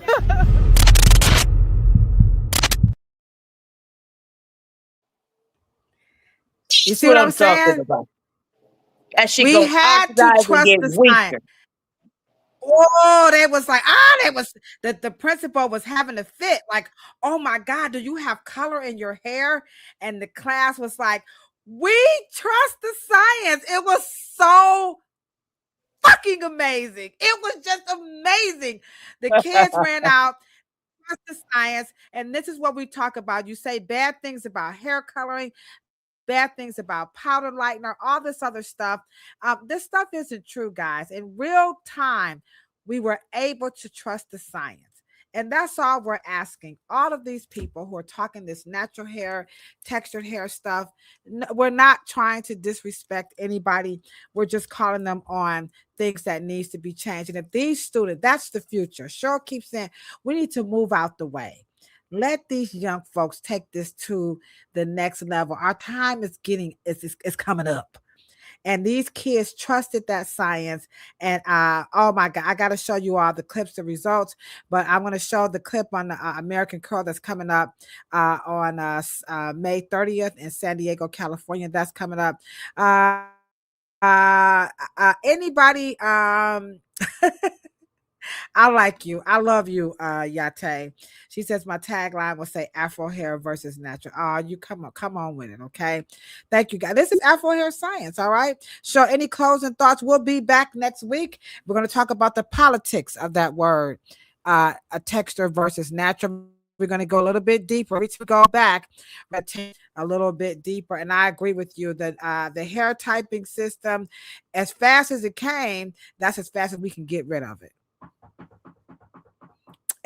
S1: You see what I'm saying?
S5: About.
S1: We had to trust the science. Oh, they was like, the principal was having a fit. Like, oh my God, do you have color in your hair? And the class was like, we trust the science. It was so fucking amazing. It was just amazing. The kids ran out. The science, and this is what we talk about. You say bad things about hair coloring, bad things about powder lightener, all this other stuff. This stuff isn't true, guys. In real time, we were able to trust the science. And that's all we're asking. All of these people who are talking this natural hair, textured hair stuff, we're not trying to disrespect anybody. We're just calling them on things that needs to be changed. And if these students, that's the future. Cheryl keeps saying we need to move out the way. Let these young folks take this to the next level. Our time is coming up. And these kids trusted that science. And oh my God, I got to show you all the clips, the results. But I'm going to show the clip on the American Curl that's coming up on May 30th in San Diego, California. That's coming up. Anybody? I like you. I love you, Yate. She says my tagline will say Afro hair versus natural. Oh, you come on with it, okay? Thank you, guys. This is Afro Hair Science, all right? So any closing thoughts? We'll be back next week. We're going to talk about the politics of that word, a texture versus natural. We're going to go a little bit deeper. We go back, but take a little bit deeper. And I agree with you that the hair typing system, as fast as it came, that's as fast as we can get rid of it.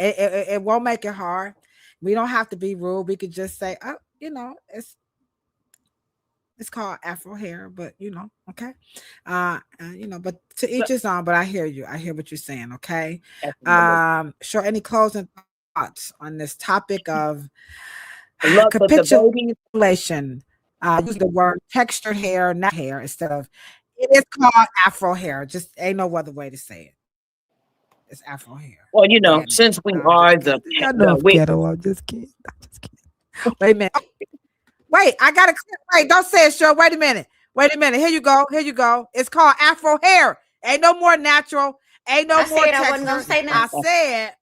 S1: It won't make it hard. We don't have to be rude. We could just say, oh, it's called Afro hair, but okay. But to each his own, but I hear you. I hear what you're saying, okay? Sure, any closing thoughts on this topic of capitulation? Use the word textured hair, not hair, instead of it is called Afro hair. Just ain't no other way to say it. It's Afro hair.
S5: Well, since we are the
S1: ghetto, I'm just kidding. Wait a minute. Wait, I got to wait. Don't say it, Cheryl. Wait a minute. Here you go. It's called Afro hair. Ain't no more natural. Ain't no more texture.
S8: I wasn't gonna say nothing.
S1: I said.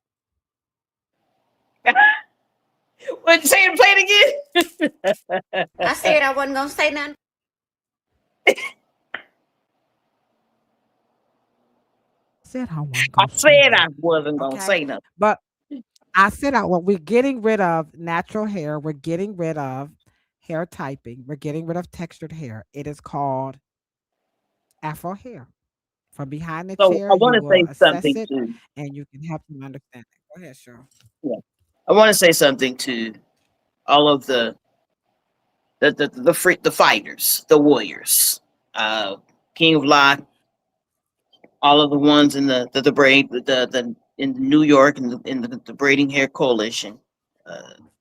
S5: What? Say it. Play it
S8: again. I said I wasn't gonna say nothing.
S1: I said I wasn't going to say nothing. But I said we're getting rid of natural hair. We're getting rid of hair typing. We're getting rid of textured hair. It is called Afro hair. From behind the chair,
S5: I want to say something too,
S1: and you can help them understand it. Go ahead, Cheryl.
S5: Yeah, I want to say something to all of the fighters, the warriors, King of Lot. All of the ones in the braid, in New York and in the Braiding Hair Coalition.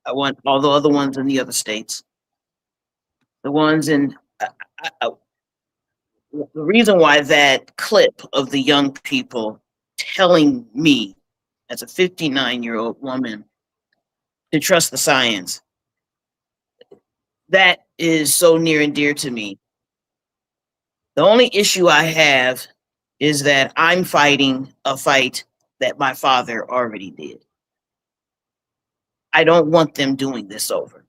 S5: I want all the other ones in the other states. The ones in the reason why that clip of the young people telling me, as a 59-year-old woman, to trust the science, that is so near and dear to me. The only issue I have is that I'm fighting a fight that my father already did. I don't want them doing this over.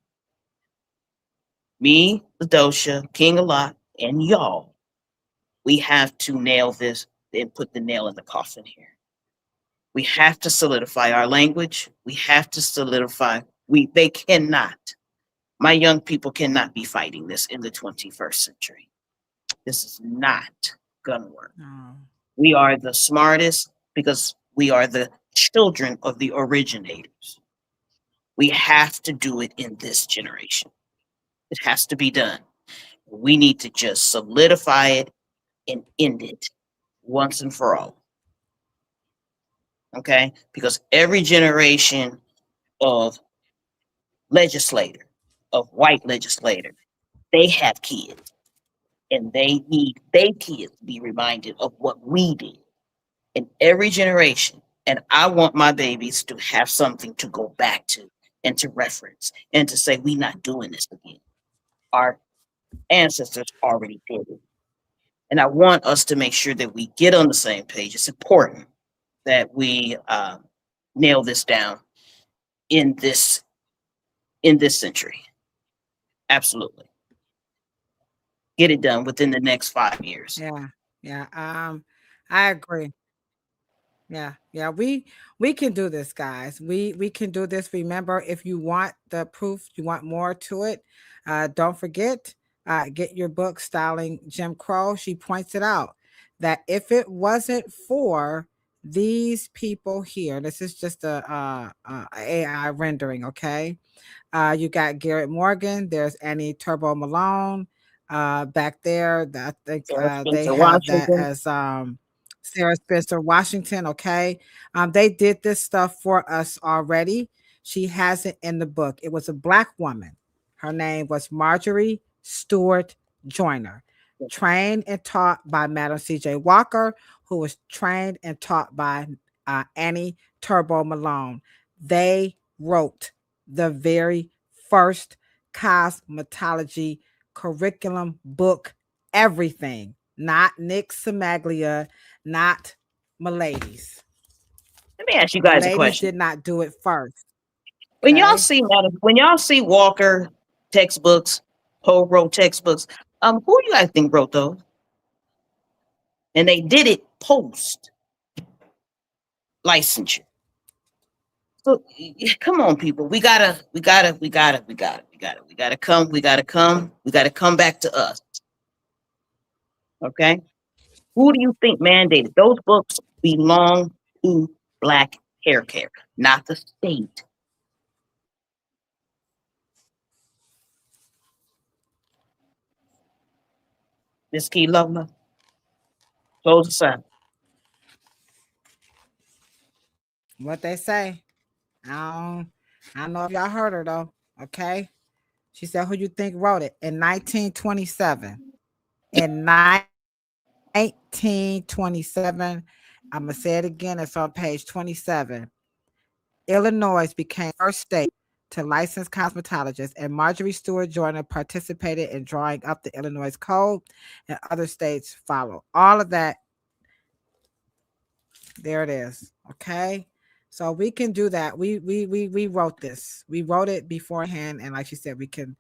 S5: Me, Ladosha, King Alot, and y'all, we have to nail this and put the nail in the coffin here. We have to solidify our language. We have to solidify. They cannot. My young people cannot be fighting this in the 21st century. This is not gonna work. No. We are the smartest because we are the children of the originators. We have to do it in this generation. It has to be done. We need to just solidify it and end it once and for all. Okay? Because every generation of legislator, of white legislator, they have kids. And they need their kids to be reminded of what we did in every generation. And I want my babies to have something to go back to and to reference and to say, we're not doing this again. Our ancestors already did it. And I want us to make sure that we get on the same page. It's important that we nail this down in this century. Absolutely. Get it done within the next 5 years.
S1: Yeah. I agree. Yeah, yeah, we can do this, guys. We can do this. Remember, if you want the proof, you want more to it, don't forget, get your book, Styling Jim Crow. She points it out that if it wasn't for these people here, this is just a AI rendering, okay? You got Garrett Morgan. There's Annie Turbo Malone back there. I think
S5: Sarah
S1: they
S5: Spencer
S1: have that
S5: Washington.
S1: as Sarah Spencer Washington. Okay. They did this stuff for us already. She has it in the book. It was a Black woman. Her name was Marjorie Stewart Joyner, trained and taught by Madam C.J. Walker, who was trained and taught by Annie Turbo Malone. They wrote the very first cosmetology curriculum book, everything, not Nick Samaglia, not Miladies.
S5: Let me ask you guys a
S1: Miladies did
S5: question.
S1: not do it first.
S5: When y'all
S1: Okay.
S5: see when y'all see Walker textbooks, Poe wrote textbooks, who do you guys think wrote those? And they did it post licensure. So come on, people. We gotta come back to us. Okay. Who do you think mandated? Those books belong to Black hair care, not the state. Miss Key Lovely, close us out.
S1: What they say. I don't know if y'all heard her though. Okay. She said, who you think wrote it? In 1927. In 1927. I'm going to say it again. It's on page 27. Illinois became the first state to license cosmetologists, and Marjorie Stewart Joyner participated in drawing up the Illinois Code, and other states followed. All of that, there it is. Okay. So we can do that. We wrote this. We wrote it beforehand, and like she said, we could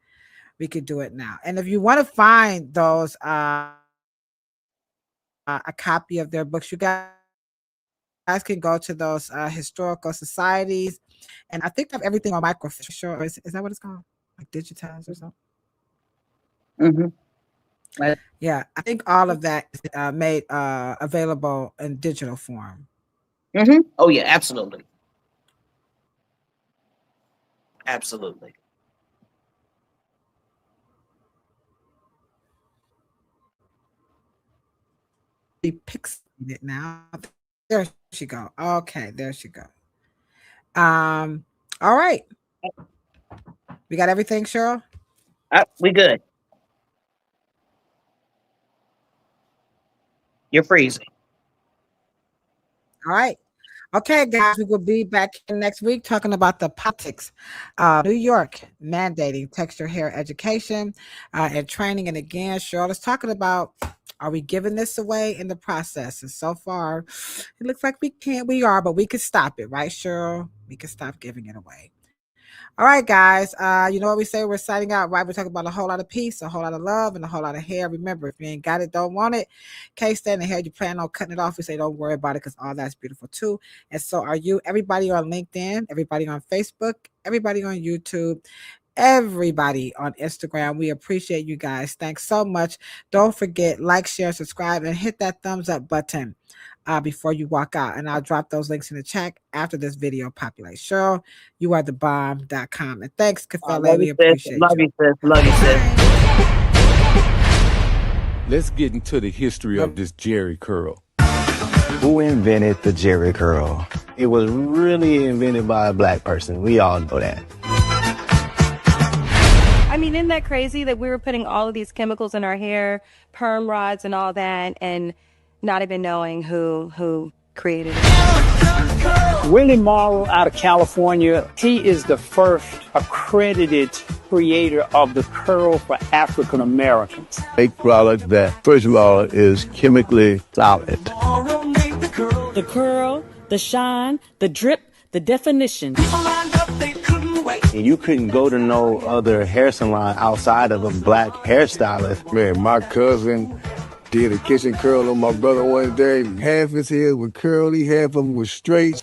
S1: do it now. And if you want to find those a copy of their books, you guys can go to those historical societies, and I think I have everything on microfiche. Sure, is that what it's called? Like digitized or something?
S5: Mm-hmm.
S1: Yeah, I think all of that is made available in digital form.
S5: Mm-hmm. Oh yeah, absolutely. Absolutely.
S1: She picks it now. There she go. Okay, there she go. All right. We got everything, Cheryl?
S5: We good. You're freezing.
S1: All right. Okay, guys, we will be back next week talking about the politics New York mandating texture hair education and training. And again, Cheryl is talking about, are we giving this away in the process? And so far, it looks like we are, but we could stop it, right, Cheryl? We could stop giving it away. All right, guys. You know what we say? We're signing out, right? We're talking about a whole lot of peace, a whole lot of love, and a whole lot of hair. Remember, if you ain't got it, don't want it, can't stand the hair, you plan on cutting it off, we say don't worry about it because all that's beautiful too. And so are you. Everybody on LinkedIn, everybody on Facebook, everybody on YouTube, everybody on Instagram. We appreciate you guys. Thanks so much. Don't forget, like, share, subscribe, and hit that thumbs up button before you walk out. And I'll drop those links in the chat after this video populates. Cheryl, you are the bomb.com. And thanks, Kafele. We appreciate
S5: love
S1: you.
S5: you, sis. Love you, sis.
S9: Let's get into the history of this Jerry curl.
S10: Who invented the Jerry curl? It was really invented by a Black person. We all know that.
S11: I mean, isn't that crazy that we were putting all of these chemicals in our hair, perm rods and all that, and not even knowing who created it?
S12: Willie Morrow out of California, he is the first accredited creator of the curl for African Americans.
S13: A product that, first of all, is chemically solid.
S14: The curl, the shine, the drip, the definition.
S10: You couldn't go to no other hair salon outside of a Black hairstylist.
S9: Man, my cousin
S13: Did a kitchen curl on my brother one day. Half his hair was curly, half of them was straight.